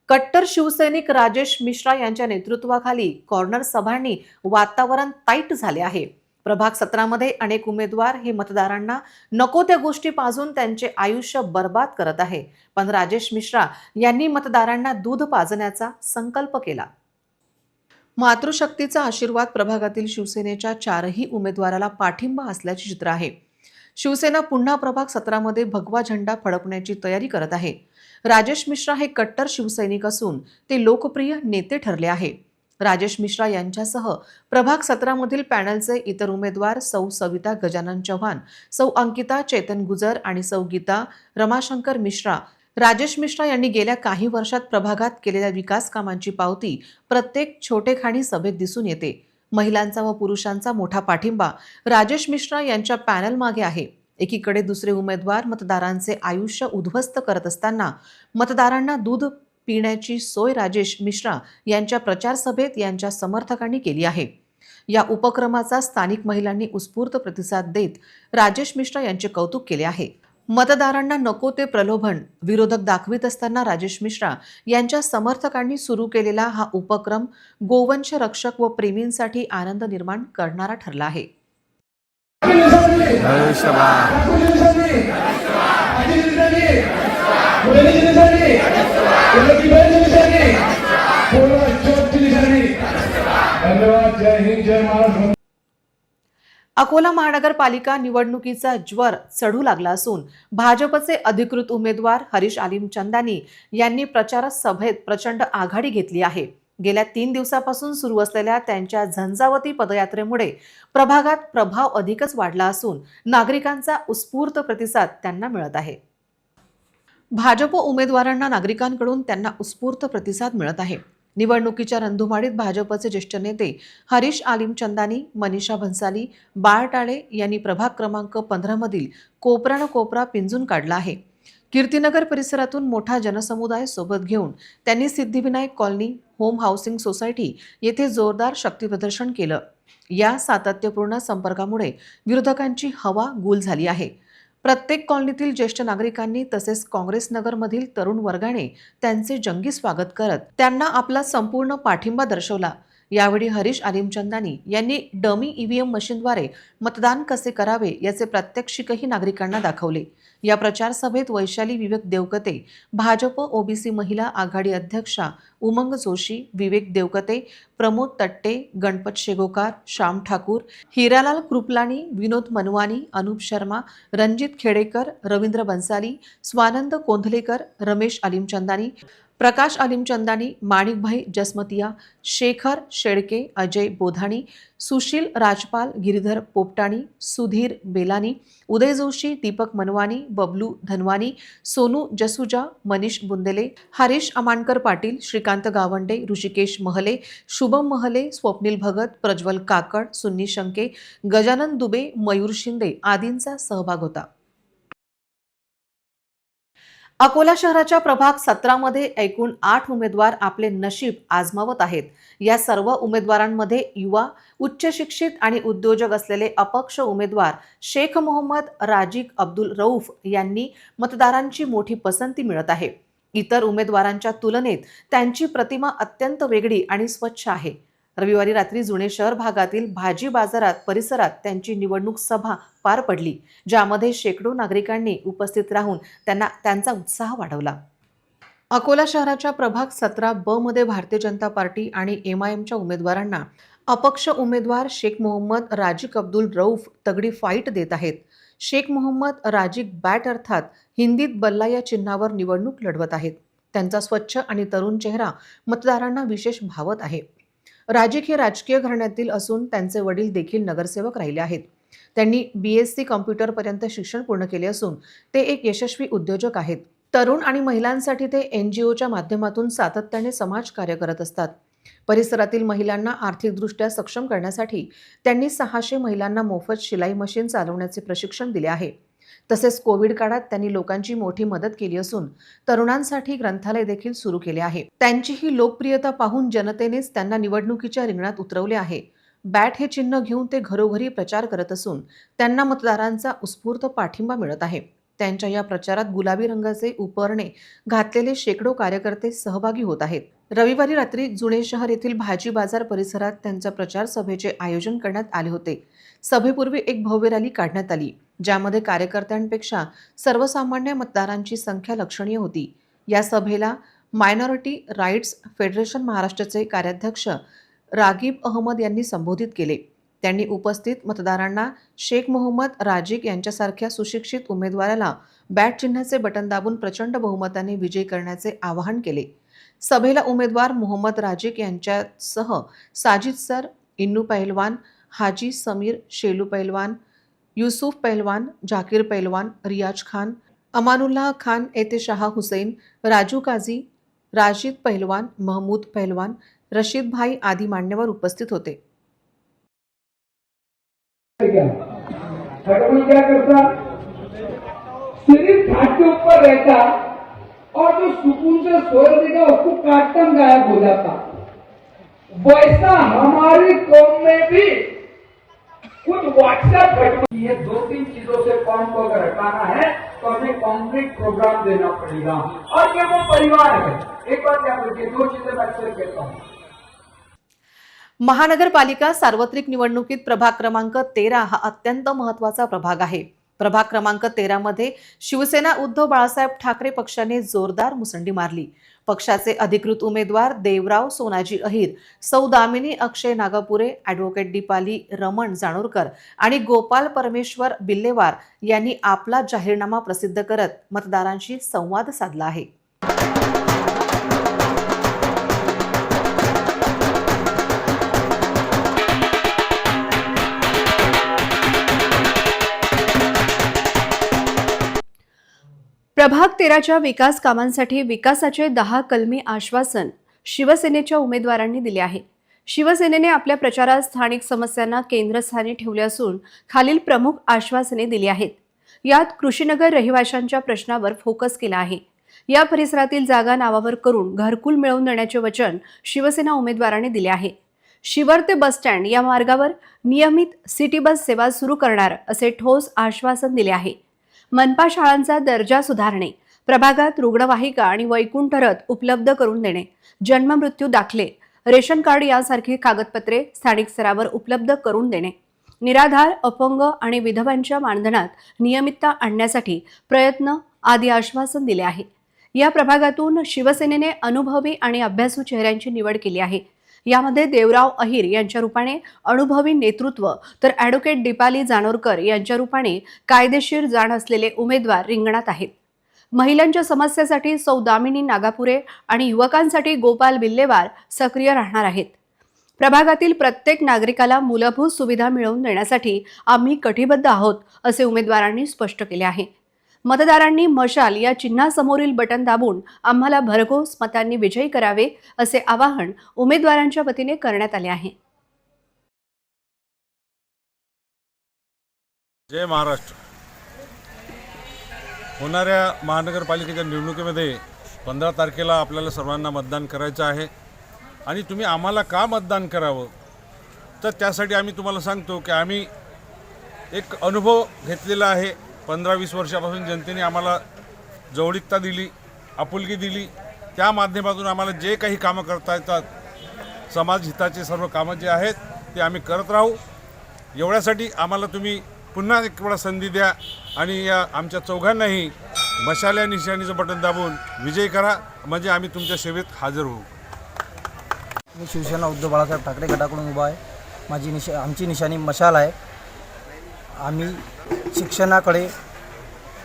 कट्टर शिवसैनिक राजेश मिश्रा यांच्या नेतृत्वाखाली कॉर्नर सभांनी वातावरण टाईट झाले आहे. प्रभाग 17 मध्ये अनेक उमेदवार हे मतदारांना नको त्या गोष्टी पाजून त्यांचे आयुष्य बर्बाद करत आहे. पण राजेश मिश्रा यांनी मतदारांना दूध पाजण्याचा संकल्प केला. मातृशक्तीचा आशीर्वाद प्रभागातील शिवसेनेच्या 4ही उमेदवाराला पाठिंबा असल्याचे चित्र आहे. शिवसेना पुन्हा प्रभाग 17 मध्ये भगवा झेंडा फडकवण्याची तयारी करत आहे. राजेश मिश्रा हे कट्टर शिवसैनिक असून ते लोकप्रिय नेते ठरले आहे. राजेश मिश्रा यांच्यासह प्रभाग 17 मधील पॅनलचे इतर उमेदवार सौ सविता गजानन चव्हाण, सौ अंकिता चेतन गुजर आणि सौ गीता रमाशंकर मिश्रा. राजेश मिश्रा यांनी गेल्या काही वर्षात प्रभागात केलेल्या विकास कामांची पावती प्रत्येक छोटेखानी सभेत दिसून येते. महिलांचा व पुरुषांचा मोठा पाठिंबा राजेश मिश्रा यांच्या पॅनल मागे आहे. एकीकडे दुसरे उमेदवार मतदारांचे आयुष्य उद्ध्वस्त करत असताना मतदारांना दूध पिण्याची सोय राजेश मिश्रा यांच्या प्रचार सभेत यांच्या समर्थकांनी केली आहे. या उपक्रमाचा स्थानिक महिलांनी उत्स्फूर्त प्रतिसाद देत राजेश मिश्रा यांचे कौतुक केले आहे. मतदारांना नको ते प्रलोभन विरोधक दाखवित असताना राजेश मिश्रा यांच्या समर्थकांनी सुरू केलेला हा उपक्रम गोवंश रक्षक व प्रेमींसाठी आनंद निर्माण करणारा ठरला आहे. अकोला महानगरपालिका निवडणुकीचा ज्वर चढू लागला असून भाजपचे अधिकृत उमेदवार हरीश आलिम चंदानी यांनी प्रचार सभेत प्रचंड आघाडी घेतली आहे. गेल्या 3 दिवसापासून सुरू असलेल्या त्यांच्या झंझावती पदयात्रेमुळे प्रभागात प्रभाव अधिकच वाढला असून नागरिकांचा उत्स्फूर्त प्रतिसाद त्यांना मिळत आहे. भाजप उमेदवारांना नागरिकांकडून त्यांना उत्स्फूर्त प्रतिसाद मिळत आहे. निवडणुकीच्या रणधुमाळीत भाजपचे ज्येष्ठ नेते हरीश आलिम चंदानी, मनीषा भन्साली, बाळटाळे यांनी प्रभाग क्रमांक 15 मधील कोपरा न कोपरा पिंजून काढला आहे. कीर्तिनगर परिसरातून मोठा जनसमुदाय सोबत घेऊन त्यांनी Siddhivinayak colony, home housing society येथे जोरदार शक्तीप्रदर्शन केलं. या सातत्यपूर्ण संपर्कामुळे विरोधकांची हवा गुल झाली आहे. प्रत्येक कॉलनीतील ज्येष्ठ नागरिकांनी तसेच काँग्रेस नगरमधील तरुण वर्गाने त्यांचे जंगी स्वागत करत त्यांना आपला संपूर्ण पाठिंबा दर्शवला. यावेळी हरीश आलिमचंदानी यांनी डमी ईव्हीएम मशीनद्वारे मतदान कसे करावे याचे प्रात्यक्षिकही नागरिकांना दाखवले. या प्रचार सभेत वैशाली विवेक देवकते, भाजप ओबीसी महिला आघाडी अध्यक्षा उमंग जोशी, विवेक देवकते, प्रमोद तट्टे, गणपत शेगोकार, श्याम ठाकूर, हिरालाल कृपलानी, विनोद मनवानी, अनुप शर्मा, रणजित खेडेकर, रवींद्र बन्साली, स्वानंद कोंधलेकर, रमेश आलिमचंदानी, प्रकाश आलिमचंदानी, माणिकभाई जसमतिया, शेखर शेडके, अजय बोधाणी, सुशील राजपाल, गिरीधर पोपटाणी, सुधीर बेलानी, उदय जोशी, दीपक मनवानी, बबलू धनवानी, सोनू जसुजा, मनीष बुंदेले, हरीश अमानकर पाटील, श्रीकांत गावंडे, ऋषिकेश महले, शुभम महले, स्वप्नील भगत, प्रज्वल काकड, सुन्नी शंके, गजानन दुबे, मयूर शिंदे आदींचा सहभाग होता. अकोला शहराच्या प्रभाग 17 मध्ये एकूण 8 उमेदवार आपले नशीब आजमावत आहेत. या सर्व उमेदवारांमध्ये युवा, उच्च शिक्षित आणि उद्योजक असलेले अपक्ष उमेदवार शेख मोहम्मद राजिक अब्दुल रऊफ यांनी मतदारांची मोठी पसंती मिळत आहे. इतर उमेदवारांच्या तुलनेत त्यांची प्रतिमा अत्यंत वेगळी आणि स्वच्छ आहे. रविवारी रात्री जुने शहर भागातील भाजी बाजारात परिसरात त्यांची निवडणूक सभा पार पडली, ज्यामध्ये शेकडो नागरिकांनी उपस्थित राहून त्यांचा उत्साह वाढवला. अकोला शहराच्या प्रभाग 17 ब मध्ये भारतीय जनता पार्टी आणि MIMच्या उमेदवारांना अपक्ष उमेदवार शेख मोहम्मद राजिक अब्दुल रऊफ तगडी फाईट देत आहेत. शेख मोहम्मद राजिक बॅट अर्थात हिंदीत बल्ला या चिन्हावर निवडणूक लढवत आहेत. त्यांचा स्वच्छ आणि तरुण चेहरा मतदारांना विशेष भावत आहे. राजिक हे राजकीय घराण्यातील असून त्यांचे वडील देखील नगरसेवक राहिले आहेत. त्यांनी BSc कॉम्प्युटरपर्यंत शिक्षण पूर्ण केले असून ते एक यशस्वी उद्योजक आहेत. तरुण आणि महिलांसाठी ते NGOच्या माध्यमातून सातत्याने समाजकार्य करत असतात. परिसरातील महिलांना आर्थिकदृष्ट्या सक्षम करण्यासाठी त्यांनी 600 महिलांना मोफत शिलाई मशीन चालवण्याचे प्रशिक्षण दिले आहे. तसेच कोविड काळात त्यांनी लोकांची मोठी मदत केली असून तरुणांसाठी ग्रंथालय देखील सुरू केले आहे. त्यांची ही लोकप्रियता पाहून जनतेनेच त्यांना निवडणुकीच्या रिंगणात उतरवले आहे. बॅट हे चिन्ह घेऊन ते घरोघरी प्रचार करत असून त्यांना मतदारांचा उत्स्फूर्त पाठिंबा मिळत आहे. त्यांच्या या प्रचारात गुलाबी रंगाचे उपरणे घातलेले शेकडो कार्यकर्ते सहभागी होत आहेत. रविवारी रात्री जुने शहर येथील भाजी बाजार परिसरात त्यांच्या प्रचार सभेचे आयोजन करण्यात आले होते. सभेपूर्वी एक भव्य रॅली काढण्यात आली, ज्यामध्ये कार्यकर्त्यांपेक्षा सर्वसामान्य मतदारांची संख्या लक्षणीय होती. या सभेला मायनॉरिटी राईट्स फेडरेशन महाराष्ट्राचे कार्याध्यक्ष रागीब अहमद यांनी संबोधित केले. त्यांनी उपस्थित मतदारांना शेख मोहम्मद राजिक यांच्यासारख्या सुशिक्षित उमेदवाराला बॅट चिन्हाचे बटन दाबून प्रचंड बहुमताने विजयी करण्याचे आवाहन केले. सभेला उमेदवार मोहम्मद राजिक यांच्यासह साजिद सर, इन्नू पैलवान, हाजी समीर, शेलू पैलवान, युसुफ पैलवान, जाकीर पैलवान, रियाज खान, अमानुल्लाह खान, एतेशाह हुसैन, राजू काझी, राशिद पैलवान, महमूद पैलवान, रशीद भाई आदी मान्यवर उपस्थित होते. खड़गपुर क्या करता, सिर्फ घाट के ऊपर रहता और जो सुकून से सो रहेगा उसको काटता गायब हो जाता. वैसा हमारी कौम में भी कुछ व्हाट्सएप घटना, ये 2-3 चीजों से कौम को अगर हटाना है तो हमें कॉन्क्रीट प्रोग्राम देना पड़ेगा. और ये वो परिवार है. एक बात याद रखिए, 2 चीजें मैं अक्सर कहता हूँ. महानगरपालिका सार्वत्रिक निवडणुकीत प्रभाग क्रमांक 13 हा अत्यंत महत्त्वाचा प्रभाग आहे. प्रभाग क्रमांक 13 मध्ये शिवसेना उद्धव बाळासाहेब ठाकरे पक्षाने जोरदार मुसंडी मारली. पक्षाचे अधिकृत उमेदवार देवराव सोनाजी अहिर, सौ दामिनी अक्षय नागापुरे, ॲडव्होकेट दीपाली रमण जानोरकर आणि गोपाल परमेश्वर बिल्लेवार यांनी आपला जाहीरनामा प्रसिद्ध करत मतदारांशी संवाद साधला आहे. प्रभाग 13च्या विकास कामांसाठी विकासाचे 10 कलमी आश्वासन शिवसेनेच्या उमेदवारांनी दिले आहे. शिवसेनेने आपल्या प्रचारात स्थानिक समस्यांना केंद्रस्थानी ठेवले असून खालील प्रमुख आश्वासने दिली आहेत. यात कृषीनगर रहिवाशांच्या प्रश्नावर फोकस केला आहे. या परिसरातील जागा नावावर करून घरकुल मिळवून देण्याचे वचन शिवसेना उमेदवारांनी दिले आहे. शिवर ते बस स्टँड या मार्गावर नियमित सिटी बस सेवा सुरू करणार असे ठोस आश्वासन दिले आहे. मनपा शाळांचा दर्जा सुधारणे, प्रभागात रुग्णवाहिका आणि वैकुंठ रथ उपलब्ध करून देणे, जन्ममृत्यू दाखले, रेशन कार्ड यासारखी कागदपत्रे स्थानिक स्तरावर उपलब्ध करून देणे, निराधार, अपंग आणि विधवांच्या मानधनात नियमितता आणण्यासाठी प्रयत्न आदी आश्वासन दिले आहे. या प्रभागातून शिवसेनेने अनुभवी आणि अभ्यासू चेहऱ्यांची निवड केली आहे. यामध्ये देवराव अहिर यांच्या रूपाने अनुभवी नेतृत्व तर ॲडव्होकेट दीपाली जानोरकर यांच्या रूपाने कायदेशीर जाण असलेले उमेदवार रिंगणात आहेत. महिलांच्या समस्येसाठी सौ दामिनी नागापुरे आणि युवकांसाठी गोपाल बिल्लेवार सक्रिय राहणार आहेत. प्रभागातील प्रत्येक नागरिकाला मूलभूत सुविधा मिळवून देण्यासाठी आम्ही कटिबद्ध आहोत असे उमेदवारांनी स्पष्ट केले आहे. मतदारांनी मशाल या चिन्हासमोरील बटन दाबून आम्हाला भरघोस मतांनी विजयी करावे असे आवाहन उमेदवारांच्या वतीने करण्यात आले आहे. जय महाराष्ट्र. होणाऱ्या महानगरपालिकेच्या निवडणुकीमध्ये 15 तारखेला आपल्याला सर्वांना मतदान करायचं आहे. आणि तुम्ही आम्हाला का मतदान करावं, तर त्यासाठी आम्ही तुम्हाला सांगतो की आम्ही एक अनुभव घेतलेला आहे. 15-20 वर्षापासून जनतेने आम्हाला जवळीकता दिली, आपुलकी दिली. त्या माध्यमातून आम्हाला जे काही कामं करता येतात, समाजहिताचे सर्व कामं जे आहेत ते आम्ही करत राहू. एवढ्यासाठी आम्हाला तुम्ही पुन्हा एक वेळा संधी द्या आणि या आमच्या चौघांनाही मशाल या निशाणीचं बटन दाबून विजयी करा, म्हणजे आम्ही तुमच्या सेवेत हजर होऊ. मी शिवसेना उद्धव बाळासाहेब ठाकरे गटाकडून उभा आहे. आमची निशाणी मशाल आहे. आम्ही शिक्षणाकडे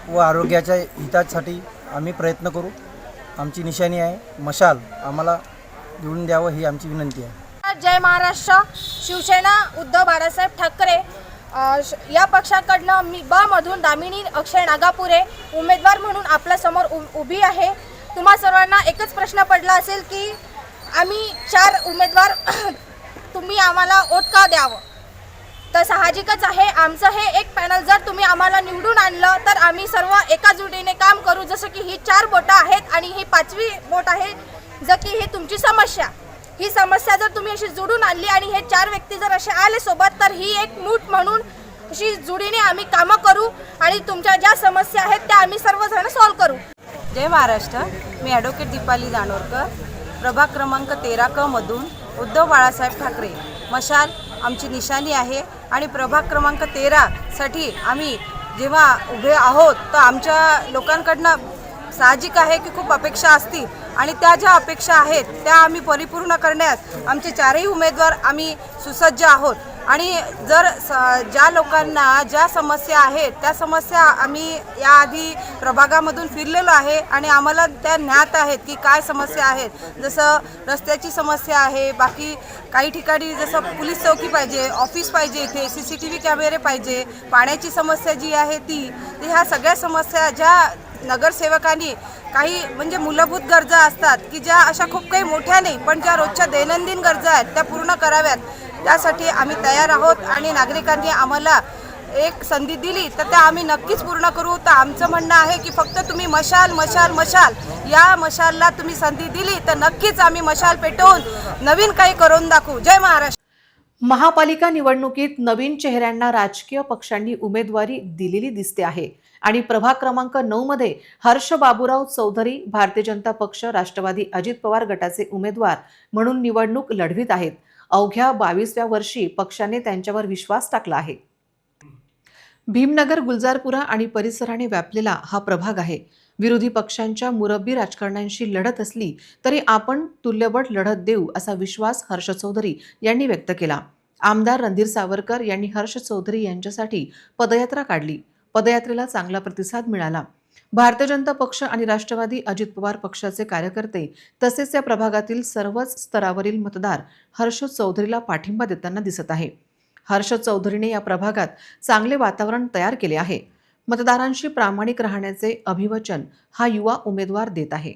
व आरोग्याच्या हितासाठी आम्ही प्रयत्न करू. आमची निशाणी आहे मशाल. आम्हाला निवडून द्यावं ही आमची विनंती आहे. जय महाराष्ट्र. शिवसेना उद्धव बाळासाहेब ठाकरे या पक्षाकडनं मी ब मधून दामिनी अक्षय नागापुरे उमेदवार म्हणून आपल्या समोर उभी आहे. तुम्हा सर्वांना एकच प्रश्न पडला असेल की आम्ही 4 उमेदवार तुम्ही आम्हाला वोट का द्यावं. तर साहजिकच आहे, आमचं हे एक पॅनल जर तुम्ही आम्हाला निवडून आणलं तर आम्ही सर्व एकाजुटीने काम करू. जसं की ही 4 बोटं आहेत आणि ही 5वी बोट आहे, जर की ही तुमची समस्या. ही समस्या जर तुम्ही अशी जोडून आणली आणि हे 4 व्यक्ती जर असे आले सोबत तर ही एक मूठ म्हणून अशी जोडीने आम्ही कामं करू आणि तुमच्या ज्या समस्या आहेत त्या आम्ही सर्वजण सॉल्व्ह करू. जय महाराष्ट्र. मी ॲडव्होकेट दीपाली जानोरकर, प्रभाग क्रमांक 13 क मधून उद्धव बाळासाहेब ठाकरे मशाल आमची निशाणी आहे. आणि प्रभाग क्रमांक 13 साठी आम्ही जेव्हा उभे आहोत तर आमच्या लोकांकडनं साहजिक आहे की खूप अपेक्षा असतील आणि त्या ज्या अपेक्षा आहेत त्या आम्ही परिपूर्ण करण्यास आमचे 4ही उमेदवार आम्ही सुसज्ज आहोत. आणि जर ज्या लोकांना ज्या समस्या आहेत त्या समस्या आम्ही याआधी प्रभागामधून फिरलेलो आहे आणि आम्हाला त्या ज्ञात आहेत की काय समस्या आहेत. जसं रस्त्याची समस्या आहे, बाकी काही ठिकाणी जसं पोलीस चौकी पाहिजे, ऑफिस पाहिजे, इथे CCTV कॅमेरे पाहिजे, पाण्याची समस्या जी आहे ती. ह्या सगळ्या समस्या ज्या नगरसेवकांनी काही म्हणजे मूलभूत गरजा असतात की ज्या अशा खूप काही मोठ्या नाही पण ज्या रोजच्या दैनंदिन गरजा आहेत त्या पूर्ण कराव्यात. त्यासाठी आम्ही तयार आहोत आणि नागरिकांनी आम्हाला एक संधी दिली तर त्या आम्ही नक्कीच पूर्ण करू. तर आमचं म्हणणं आहे की फक्त तुम्ही मशाल मशाल मशाल या मशालला तुम्ही संधी दिली तर नक्कीच आम्ही मशाल पेटवून नवीन काही करून दाखवू. जय महाराष्ट्र. महापालिका निवडणुकीत नवीन चेहऱ्यांना राजकीय पक्षांनी उमेदवारी दिलेली दिसते आहे आणि प्रभाग क्रमांक 9 मध्ये हर्ष बाबूराव चौधरी भारतीय जनता पक्ष राष्ट्रवादी अजित पवार गटाचे उमेदवार म्हणून निवडणूक लढवित आहेत. अवघ्या 22व्या वर्षी पक्षाने त्यांच्यावर विश्वास टाकला आहे. भीमनगर, गुलजारपुरा आणि परिसराने व्यापलेला हा प्रभाग आहे. विरोधी पक्षांच्या मुरब्बी राजकारण्यांशी लढत असली तरी आपण तुल्यबळ लढत देऊ असा विश्वास हर्ष चौधरी यांनी व्यक्त केला. आमदार रणधीर सावरकर यांनी हर्ष चौधरी यांच्यासाठी पदयात्रा काढली. पदयात्रेला चांगला प्रतिसाद मिळाला. भारतीय जनता पक्ष आणि राष्ट्रवादी अजित पवार पक्षाचे कार्यकर्ते तसेच या प्रभागातील सर्वच स्तरावरील मतदार हर्ष चौधरीला पाठिंबा देताना दिसत आहे. हर्ष चौधरीने या प्रभागात चांगले वातावरण तयार केले आहे. मतदारांशी प्रामाणिक राहण्याचे अभिवचन हा युवा उमेदवार देत आहे.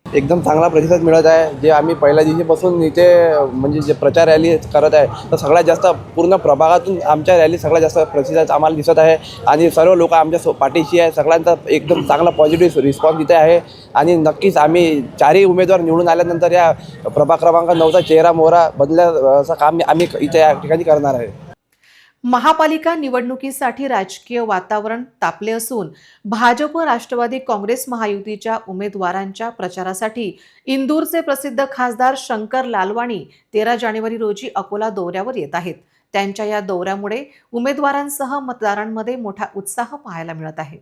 एकदम चांगला प्रतिसाद मिळत आहे. जे आम्ही पहिल्या दिवशीपासून इथे म्हणजे जे प्रचार रॅली करत आहे तर सगळ्यात जास्त पूर्ण प्रभागातून आमच्या रॅली सगळ्यात जास्त प्रतिसाद आम्हाला दिसत आहे आणि सर्व लोक आमच्या पाठीशी आहे. सगळ्यांचा एकदम चांगला पॉझिटिव्ह रिस्पॉन्स इथे आहे आणि नक्कीच आम्ही 4ही उमेदवार निवडून आल्यानंतर या प्रभाग क्रमांक 9चा चेहरा मोहरा बदलण्याचं काम आम्ही इथे या ठिकाणी करणार आहे. महापालिका निवडणुकीसाठी राजकीय वातावरण तापले असून भाजप राष्ट्रवादी काँग्रेस महायुतीच्या उमेदवारांच्या प्रचारासाठी इंदूरचे प्रसिद्ध खासदार शंकर लालवाणी 13 जानेवारी रोजी अकोला दौऱ्यावर येत आहेत. त्यांच्या या दौऱ्यामुळे उमेदवारांसह मतदारांमध्ये मोठा उत्साह पाहायला मिळत आहे.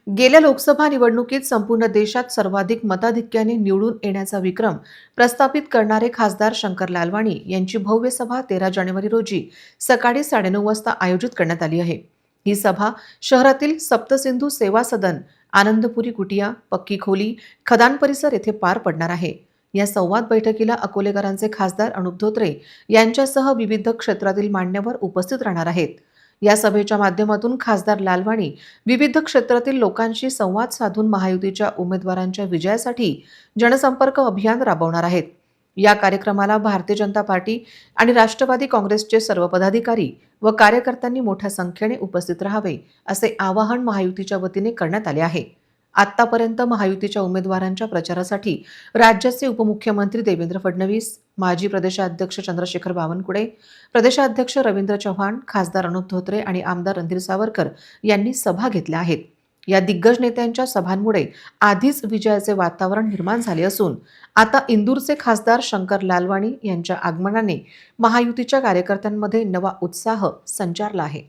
गेल्या लोकसभा निवडणुकीत संपूर्ण देशात सर्वाधिक मताधिक्याने निवडून येण्याचा विक्रम प्रस्थापित करणारे खासदार शंकर लालवाणी यांची भव्य सभा 13 जानेवारी रोजी सकाळी 9:30 वाजता आयोजित करण्यात आली आहे. ही सभा शहरातील सप्तसिंधू सेवा सदन, आनंदपुरी कुटिया, पक्की खोली, खदान परिसर येथे पार पडणार आहे. या संवाद बैठकीला अकोलेकरांचे खासदार अनुप धोत्रे यांच्यासह विविध क्षेत्रातील मान्यवर उपस्थित राहणार आहेत. या सभेच्या माध्यमातून खासदार लालवाणी विविध क्षेत्रातील लोकांशी संवाद साधून महायुतीच्या उमेदवारांच्या विजयासाठी जनसंपर्क अभियान राबवणार आहेत. या कार्यक्रमाला भारतीय जनता पार्टी आणि राष्ट्रवादी काँग्रेसचे सर्व पदाधिकारी व कार्यकर्त्यांनी मोठ्या संख्येने उपस्थित राहावे असे आवाहन महायुतीच्या वतीने करण्यात आले आहे. आतापर्यंत महायुतीच्या उमेदवारांच्या प्रचारासाठी राज्याचे उपमुख्यमंत्री देवेंद्र फडणवीस, माजी प्रदेशाध्यक्ष चंद्रशेखर बावनकुळे, प्रदेशाध्यक्ष रवींद्र चव्हाण, खासदार अनुप धोत्रे आणि आमदार रणधीर सावरकर यांनी सभा घेतल्या आहेत. या दिग्गज नेत्यांच्या सभांमुळे आधीच विजयाचे वातावरण निर्माण झाले असून आता इंदूरचे खासदार शंकर लालवाणी यांच्या आगमनाने महायुतीच्या कार्यकर्त्यांमध्ये नवा उत्साह संचारला आहे.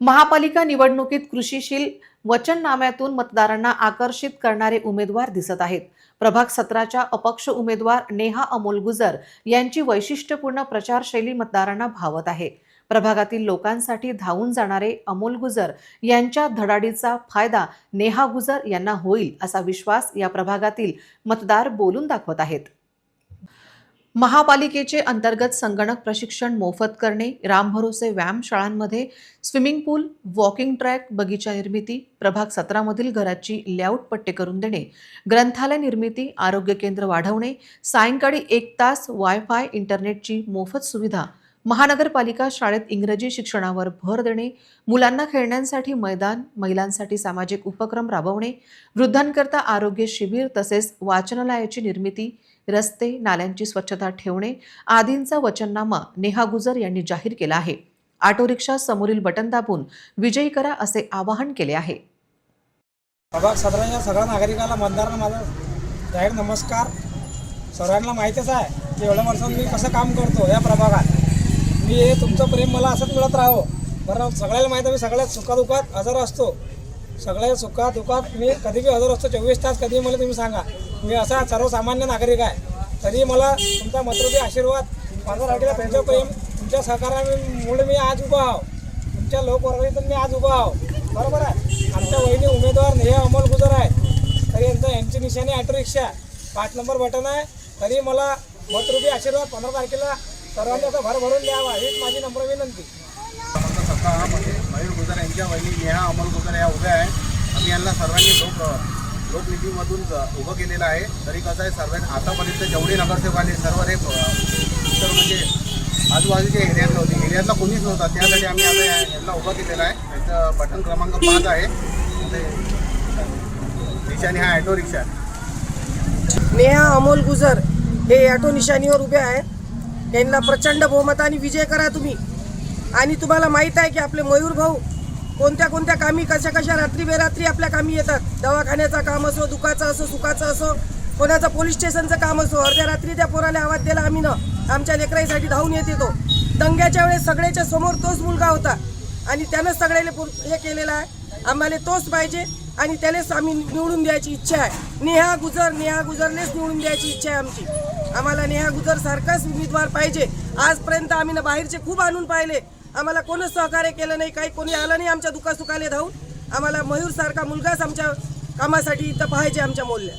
महापालिका निवडणुकीत कृषीशील वचननाम्यातून मतदारांना आकर्षित करणारे उमेदवार दिसत आहेत. प्रभाग 17च्या अपक्ष उमेदवार नेहा अमोल गुजर यांची वैशिष्ट्यपूर्ण प्रचारशैली मतदारांना भावत आहे. प्रभागातील लोकांसाठी धावून जाणारे अमोल गुजर यांच्या धडाडीचा फायदा नेहा गुजर यांना होईल असा विश्वास या प्रभागातील मतदार बोलून दाखवत आहेत. महापालिकेचे अंतर्गत संगणक प्रशिक्षण मोफत करणे, राम भरोसे व्यायाम शाळांमध्ये स्विमिंग पूल, वॉकिंग ट्रॅक, बगीचा निर्मिती, प्रभाग 17 मधील घराची लेआउट पट्टे करून देणे, ग्रंथालय निर्मिती, आरोग्य केंद्र वाढवणे, सायंकाळी 1 तास वायफाय इंटरनेटची मोफत सुविधा, महानगरपालिका शाळेत इंग्रजी शिक्षणावर भर देणे, मुलांना खेळण्यासाठी मैदान, महिलांसाठी सामाजिक उपक्रम राबवणे, वृद्धांकरता आरोग्य शिबिर तसेच वाचनालयाची निर्मिती, रस्ते, नाल्यांची स्वच्छता ठेवणे आदींचा वचननामा नेहा गुजर यांनी जाहीर केला आहे. ऑटो रिक्षा समोरील बटन दाबून विजयी करा असे आवाहन केले आहे. प्रभाग 17च्या सगळ्या नागरिकांना मतदारांना माझा जाहीर नमस्कार. सर्वांना माहितीच आहे की एवढ्या वर्षात मी कसं काम करतो या प्रभागात. मी हे तुमचं प्रेम मला असंच मिळत राहो. बरं, सगळ्याला माहीत आहे मी सगळ्यात सुखादुखात हजर असतो. सगळ्या सुखादुखात मी कधी बी हजर असतो. 24 तास कधी मला तुम्ही सांगा. मी असा सर्वसामान्य नागरिक आहे, तरी मला तुमचा मतरूपी आशीर्वाद, माझा राठीला त्यांचं प्रेम, तुमच्या सहकार्यामुळे मी आज उभा आहो. तुमच्या लोकवर्गातून मी आज उभा आहो. बरोबर आहे. आमच्या वहिनी उमेदवार नेहा अमोल गुजर आहे, तरी यांची निशाणी ऑटो रिक्षा 5 नंबर बटन आहे. तरी मला मतरूपी आशीर्वाद 15 तारखेला सर्वांनी आता भरभरून द्यावा, हीच माझी नम्र विनंती. मयूर गुजर यांच्या वहिनी नेहा अमोल गुजर या उभ्या आहे. आम्ही यांना सर्वांनी लोकनिधीमधून उभं केलेलं आहे. तरी कसं आहे, सर्वांनी आतापर्यंत जेवढे नगरसेवक आले सर्व हे तर म्हणजे आजूबाजूच्या एरियातलं होते, एरियातला कोणीच नव्हता. त्यासाठी आम्ही आता यांना उभं केलेलं आहे. त्याचं बटन क्रमांक 5 आहे. निशाणी हा ॲटो रिक्षा. नेहा अमोल गुजर हे ऑटो निशाणीवर उभे आहेत. त्यांना प्रचंड बहुमताने विजय करा तुम्ही. आणि तुम्हाला माहीत आहे की आपले मयूर भाऊ कोणत्या कोणत्या कामी कशा कशा रात्री बेरात्री आपल्या कामी येतात. दवाखान्याचं काम असो, दुखाचं असो, सुखाचं असो, कोणाचं पोलीस स्टेशनचं काम असो. अर्ध्या रात्री त्या पोराला आवाज दिला आम्ही ना, आमच्या लेकराईसाठी धावून येते तो. दंग्याच्या वेळेस सगळ्याच्या समोर तोच मुलगा होता आणि त्यानंच सगळ्याला हे केलेलं आहे. आम्हाला तोच पाहिजे आणि त्यालाच आम्ही निवडून द्यायची इच्छा आहे. नेहा गुजरलेच निवडून द्यायची इच्छा आहे आमची. आम्हाला नेहा गुजर सारखाच उमेदवार पाहिजे. आजपर्यंत आम्ही ना बाहेरचे खूप आणून पाहिले, आम्हाला कोणच सहकार्य केलं नाही, काही कोणी आलं नाही आमच्या दुखासुखाले धावून. आम्हाला मयूर सारखा मुलगाच आमच्या कामासाठी इथं पाहिजे आमच्या मूल्य.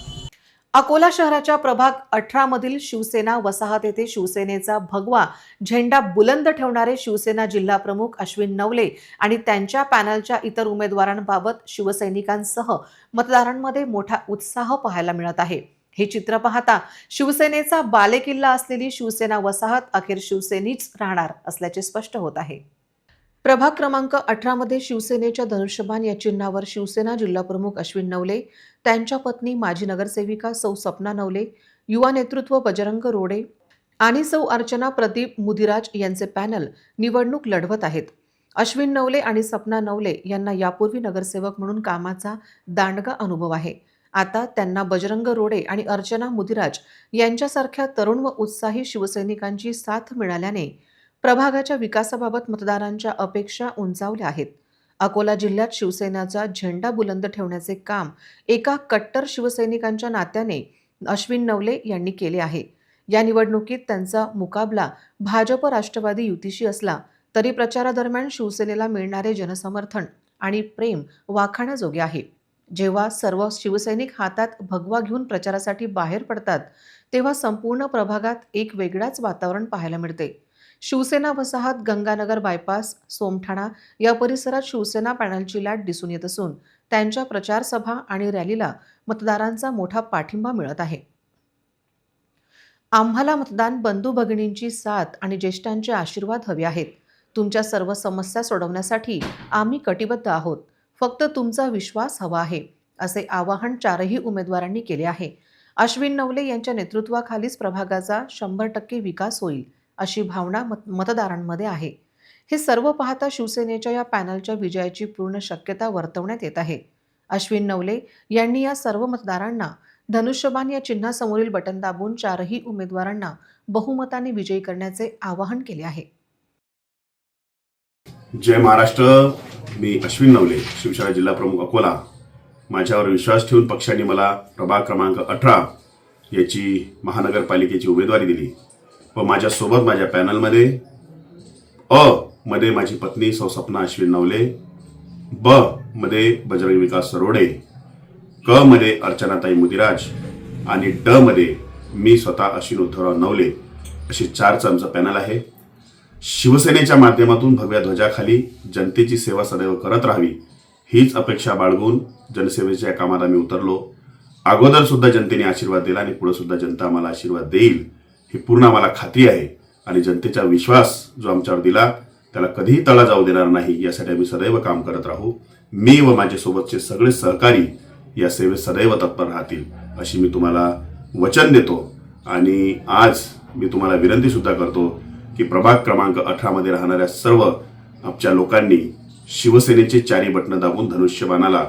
अकोला शहराच्या प्रभाग 18 मधील शिवसेना वसाहत येथे शिवसेनेचा भगवा झेंडा बुलंद ठेवणारे शिवसेना जिल्हा प्रमुख अश्विन नवले आणि त्यांच्या पॅनलच्या इतर उमेदवारांबाबत शिवसैनिकांसह मतदारांमध्ये मोठा उत्साह पाहायला मिळत आहे. हे चित्र पाहता शिवसेनेचा बालेकिल्ला असलेली शिवसेना वसाहत अखेर शिवसेनेच राहणार असल्याचे स्पष्ट होत आहे. प्रभाग क्रमांक 18 मध्ये शिवसेनेच्या धनुष्यबाण या चिन्हावर शिवसेना जिल्हाप्रमुख अश्विन नवले, त्यांच्या पत्नी माजी नगरसेविका सौ सपना नवले, युवा नेतृत्व बजरंग रोडे आणि सौ अर्चना प्रदीप मुदिराज यांचे पॅनल निवडणूक लढवत आहेत. अश्विन नवले आणि सपना नवले यांना यापूर्वी नगरसेवक म्हणून कामाचा दांडगा अनुभव आहे. आता त्यांना बजरंग रोडे आणि अर्चना मुदिराज यांच्यासारख्या तरुण व उत्साही शिवसैनिकांची साथ मिळाल्याने प्रभागाच्या विकासाबाबत मतदारांच्या अपेक्षा उंचावल्या आहेत. अकोला जिल्ह्यात शिवसेनेचा झेंडा बुलंद ठेवण्याचे काम एका कट्टर शिवसैनिकांच्या नात्याने अश्विन नवले यांनी केले आहे. या निवडणुकीत त्यांचा मुकाबला भाजप राष्ट्रवादी युतीशी असला तरी प्रचारादरम्यान शिवसेनेला मिळणारे जनसमर्थन आणि प्रेम वाखाणण्याजोगे आहे. जेव्हा सर्व शिवसैनिक हातात भगवा घेऊन प्रचारासाठी बाहेर पडतात तेव्हा संपूर्ण प्रभागात एक वेगळाच वातावरण पाहायला मिळते. शिवसेना वसाहत, गंगानगर बायपास, सोमठाणा या परिसरात शिवसेना पॅनलची लाट दिसून येत असून त्यांच्या प्रचार सभा आणि रॅलीला मतदारांचा मोठा पाठिंबा मिळत आहे. आम्हाला मतदान बंधू भगिनींची साथ आणि ज्येष्ठांचे आशीर्वाद हवे आहेत. तुमच्या सर्व समस्या सोडवण्यासाठी आम्ही कटिबद्ध आहोत. फक्त तुमचा विश्वास हवा आहे, असे आवाहन 4ही उमेदवारांनी केले आहे. अश्विन नवले यांच्या नेतृत्वाखालीच प्रभागाचा 100% विकास होईल अशी भावना मतदारांमध्ये आहे. हे सर्व पाहता शिवसेनेच्या या पॅनलच्या विजयाची पूर्ण शक्यता वर्तवण्यात येत आहे. अश्विन नवले यांनी या सर्व मतदारांना धनुष्यबाण या चिन्हासमोरील बटन दाबून 4ही उमेदवारांना बहुमताने विजयी करण्याचे आवाहन केले आहे. जय महाराष्ट्र. मी अश्विन नवले, शिवसेना जिल्हा प्रमुख अकोला. माझ्यावर विश्वास ठेवून पक्षाने मला प्रभाग क्रमांक 18 याची महानगरपालिकेची उमेदवारी दिली व माझ्यासोबत माझ्या पॅनलमध्ये अ मध्ये माझी पत्नी सौ सपना अश्विन नवले, ब मध्ये बजरंग विकास रोडे, क मध्ये अर्चनाताई मुदिराज आणि ड मध्ये मी स्वतः अश्विन उद्धवराव नवले असे 4चं आमचं पॅनल आहे. शिवसेनेच्या माध्यमातून भगव्या ध्वजाखाली जनतेची सेवा सदैव करत राहावी हीच अपेक्षा बाळगून जनसेवेच्या कामात आम्ही उतरलो. अगोदर सुद्धा जनतेने आशीर्वाद दिला आणि पुढे सुद्धा जनता आम्हाला आशीर्वाद देईल ही पूर्ण आम्हाला खात्री आहे. आणि जनतेचा विश्वास जो आमच्यावर दिला त्याला कधीही तडा जाऊ देणार नाही यासाठी आम्ही सदैव काम करत राहू. मी व माझ्यासोबतचे सगळे सहकारी या सेवेत सदैव तत्पर राहतील अशी मी तुम्हाला वचन देतो. आणि आज मी तुम्हाला विनंती सुद्धा करतो की प्रभाग क्रमांक 18 मध्ये राहणाऱ्या सर्व आमच्या लोकांनी शिवसेनेचे 4 बटणं दाबून धनुष्यबाणाला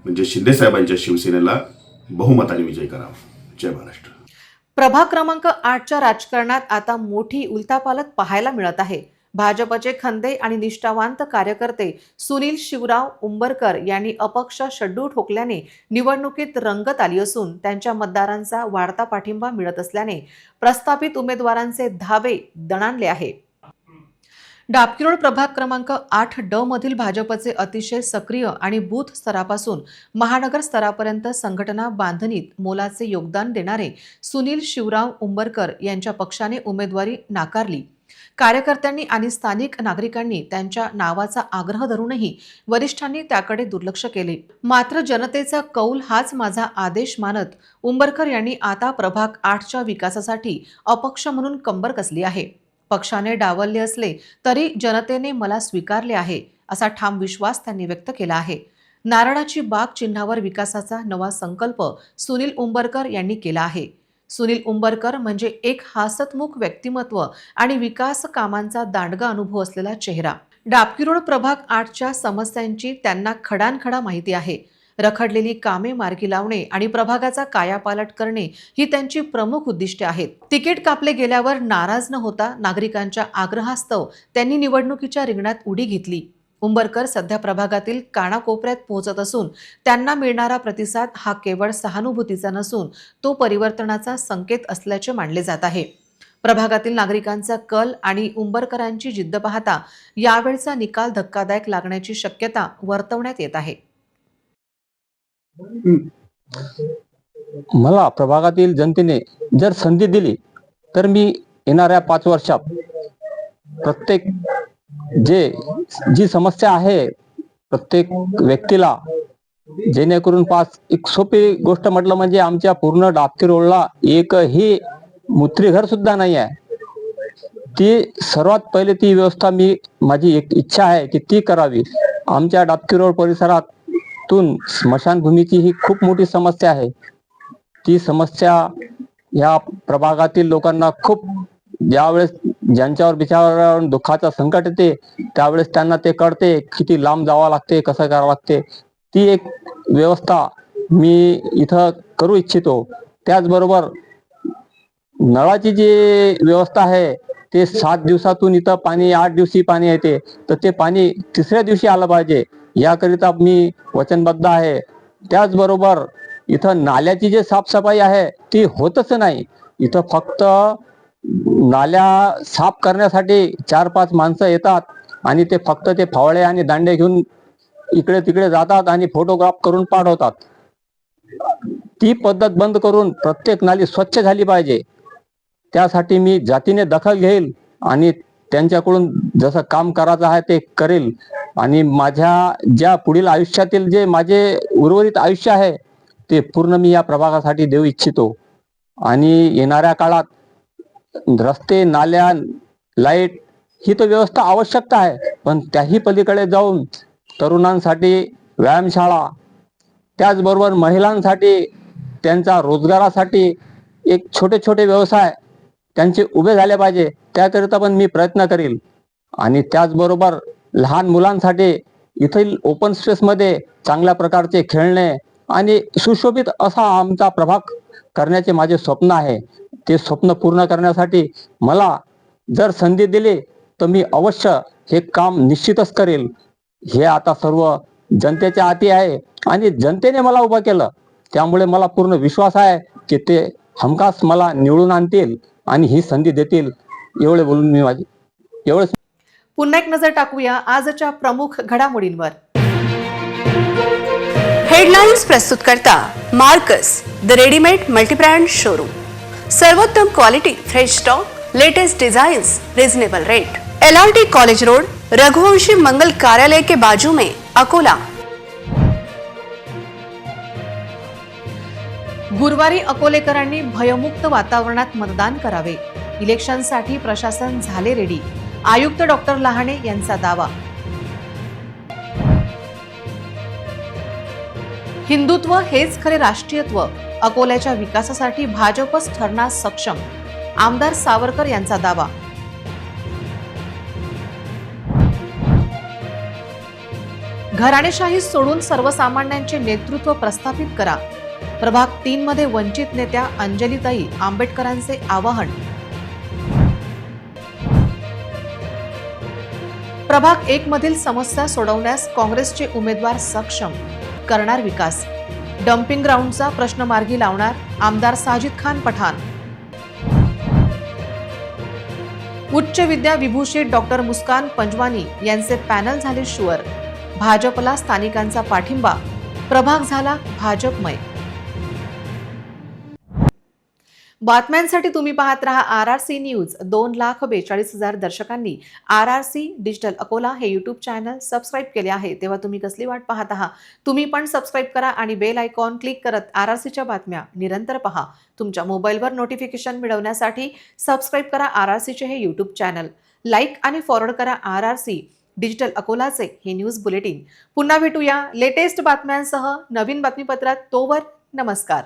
म्हणजे शिंदे साहेबांच्या शिवसेनेला बहुमताने विजय करावा. जय महाराष्ट्र. प्रभाग क्रमांक 8च्या राजकारणात आता मोठी उलथापालथ पाहायला मिळत आहे. भाजपचे खंदे आणि निष्ठावंत कार्यकर्ते सुनील शिवराव उंबरकर यांनी अपक्ष शड्डू ठोकल्याने निवडणुकीत रंगत आली असून त्यांच्या मतदारांचा वाढता पाठिंबा मिळत असल्याने प्रस्थापित उमेदवारांचे धावे दणाणले आहे. डाबकिरोड प्रभाग क्रमांक 8D मधील भाजपचे अतिशय सक्रिय आणि बूथ स्तरापासून महानगर स्तरापर्यंत संघटना बांधणीत मोलाचे योगदान देणारे सुनील शिवराव उंबरकर यांच्या पक्षाने उमेदवारी नाकारली. कार्यकर्त्यांनी आणि स्थानिक नागरिकांनी त्यांच्या नावाचा आग्रह धरूनही वरिष्ठांनी त्याकडे दुर्लक्ष केले. मात्र जनतेचा कौल हाच माझा आदेश मानत उंबरकर यांनी आता प्रभाग 8च्या विकासासाठी अपक्ष म्हणून कंबर कसली आहे. पक्षाने डावलले असले तरी जनतेने मला स्वीकारले आहे असा ठाम विश्वास त्यांनी व्यक्त केला आहे. नारळाची बाग चिन्हावर विकासाचा नवा संकल्प सुनील उंबरकर यांनी केला आहे. सुनील उंबरकर म्हणजे एक हास्यमुख व्यक्तिमत्व आणि विकास कामांचा दांडगा अनुभव असलेला चेहरा. डाबकिरोड प्रभाग 8च्या समस्यांची त्यांना खडानखडा माहिती आहे. रखडलेली कामे मार्गी लावणे आणि प्रभागाचा कायापालट करणे ही त्यांची प्रमुख उद्दिष्टे आहेत. तिकीट कापले गेल्यावर नाराज न होता नागरिकांच्या आग्रहास्तव त्यांनी निवडणुकीच्या रिंगणात उडी घेतली. उंबरकर सध्या प्रभागातील कानाकोपऱ्यात पोहोचत असून त्यांना मिळणारा प्रतिसाद हा केवळ सहानुभूतीचा नसून तो परिवर्तनाचा संकेत असल्याचे मानले जात आहे. प्रभागातील नागरिकांचा कल आणि उंबरकरांची जिद्द पाहता यावेळचा निकाल धक्कादायक लागण्याची शक्यता वर्तवण्यात येत आहे. मला प्रभागातील जनतेने जर संधी दिली तर मी येणाऱ्या 5 वर्षात प्रत्येक जी समस्या आहे प्रत्येक व्यक्तीला जेणेकरून एक सोपी गोष्ट म्हटलं म्हणजे आमच्या पूर्ण डाबकिरोडला एकही मुत्रीघर सुद्धा नाही आहे. ती सर्वात पहिले ती व्यवस्था माझी एक इच्छा आहे की ती करावी. आमच्या डाबकिरोड परिसरातून स्मशानभूमीची ही खूप मोठी समस्या आहे. ती समस्या या प्रभागातील लोकांना खूप ज्यावेळेस ज्यांच्यावर बिचारावर दुःखाचं संकट येते त्यावेळेस त्यांना ते कळते किती लांब जावं लागते, कसं करावं लागते. ती एक व्यवस्था मी इथं करू इच्छितो. त्याचबरोबर नळाची जी व्यवस्था आहे ते 7 दिवसातून इथं पाणी 8 दिवशी पाणी येते तर ते पाणी 3ऱ्या दिवशी आलं पाहिजे याकरिता मी वचनबद्ध आहे. त्याचबरोबर इथं नाल्याची जी साफसफाई आहे ती होतच नाही. इथं फक्त नाल्या साफ करण्यासाठी 4-5 माणसं येतात आणि ते फक्त ते फावळे आणि दांडे घेऊन इकडे तिकडे जातात आणि फोटोग्राफ करून पाठवतात. ती पद्धत बंद करून प्रत्येक नाली स्वच्छ झाली पाहिजे. त्यासाठी मी जातीने दखल घेईल आणि त्यांच्याकडून जसं काम करायचं आहे ते करेल. आणि माझ्या ज्या पुढील आयुष्यातील जे माझे उर्वरित आयुष्य आहे ते पूर्ण मी या प्रभागासाठी देऊ इच्छितो. आणि येणाऱ्या काळात रस्ते, नाल्या, लाईट ही तर व्यवस्था आवश्यकता आहे, पण त्याही पलीकडे जाऊन तरुणांसाठी व्यायामशाळा, त्याचबरोबर महिलांसाठी त्यांचा रोजगारासाठी एक छोटे छोटे व्यवसाय त्यांचे उभे झाले पाहिजे. त्याकरिता पण मी प्रयत्न करील. आणि त्याचबरोबर लहान मुलांसाठी इथील ओपन स्पेसमध्ये चांगल्या प्रकारचे खेळणे आणि सुशोभित असा आमचा प्रभाग करण्याचे माझे स्वप्न आहे. ते स्वप्न पूर्ण करण्यासाठी मला जर संधी दिली तर मी अवश्य हे काम निश्चितच करेल. हे आता सर्व जनतेच्या हाती आहे आणि जनतेने मला उभं केलं, त्यामुळे मला पूर्ण विश्वास आहे की ते हमखास मला निवडून आणतील आणि ही संधी देतील. एवढे बोलून मी एवढेच. पुन्हा एक नजर टाकूया आजच्या प्रमुख घडामोडींवर. हेडलाइन्स प्रस्तुत करता Marcus the readymade multibrand showroom. सर्वोत्तम quality, fresh stock, latest designs, reasonable rate. LRT college road, Raghuvanshi Mangal Karyalay के बाजू में, अकोला। गुरुवारी अकोलेकरांनी भयमुक्त वातावरणात मतदान करावे। इलेक्शनसाठी प्रशासन झाले रेडी, आयुक्त डॉक्टर लहाणे यांचा दावा। हिंदुत्व हेच खरे राष्ट्रीयत्व, अकोल्याच्या विकासासाठी भाजपच ठरणार सक्षम, आमदार सावरकर यांचा दावा। घराणेशाही सोडून सर्वसामान्यांचे नेतृत्व प्रस्थापित करा, प्रभाग 3 मध्ये वंचित नेत्या अंजलीताई आंबेडकरांचे आवाहन। प्रभाग 1 मधील समस्या सोडवण्यास काँग्रेसचे उमेदवार सक्षम, करणार विकास। डम्पिंग ग्राउंडचा प्रश्न मार्गी लावणार, आमदार साजिद खान पठाण। उच्च विद्या विभूषित डॉक्टर मुस्कान पंजवानी यांचे पॅनल झाले शुअर, भाजपला स्थानिकांचा पाठिंबा, प्रभाग झाला भाजपमय। बातम्यांसाठी तुम्ही पाहत रहा RRC news. 2,42,000 दर्शकांनी RRC digital Akola हे यूट्यूब चॅनल सबस्क्राईब केले आहे, तेव्हा तुम्ही कसली वाट पाहत आहात? तुम्ही पण सबस्क्राईब करा आणि बेल आयकॉन क्लिक करत RRCच्या बातम्या निरंतर पहा। तुमच्या मोबाईलवर नोटिफिकेशन मिळवण्यासाठी सबस्क्राईब करा RRCचे हे यूट्यूब चॅनल, लाईक आणि फॉरवर्ड करा RRC डिजिटल अकोलाचे हे न्यूज बुलेटिन। पुन्हा भेटूया लेटेस्ट बातम्यांसह नवीन बातमीपत्रात, तोवर नमस्कार।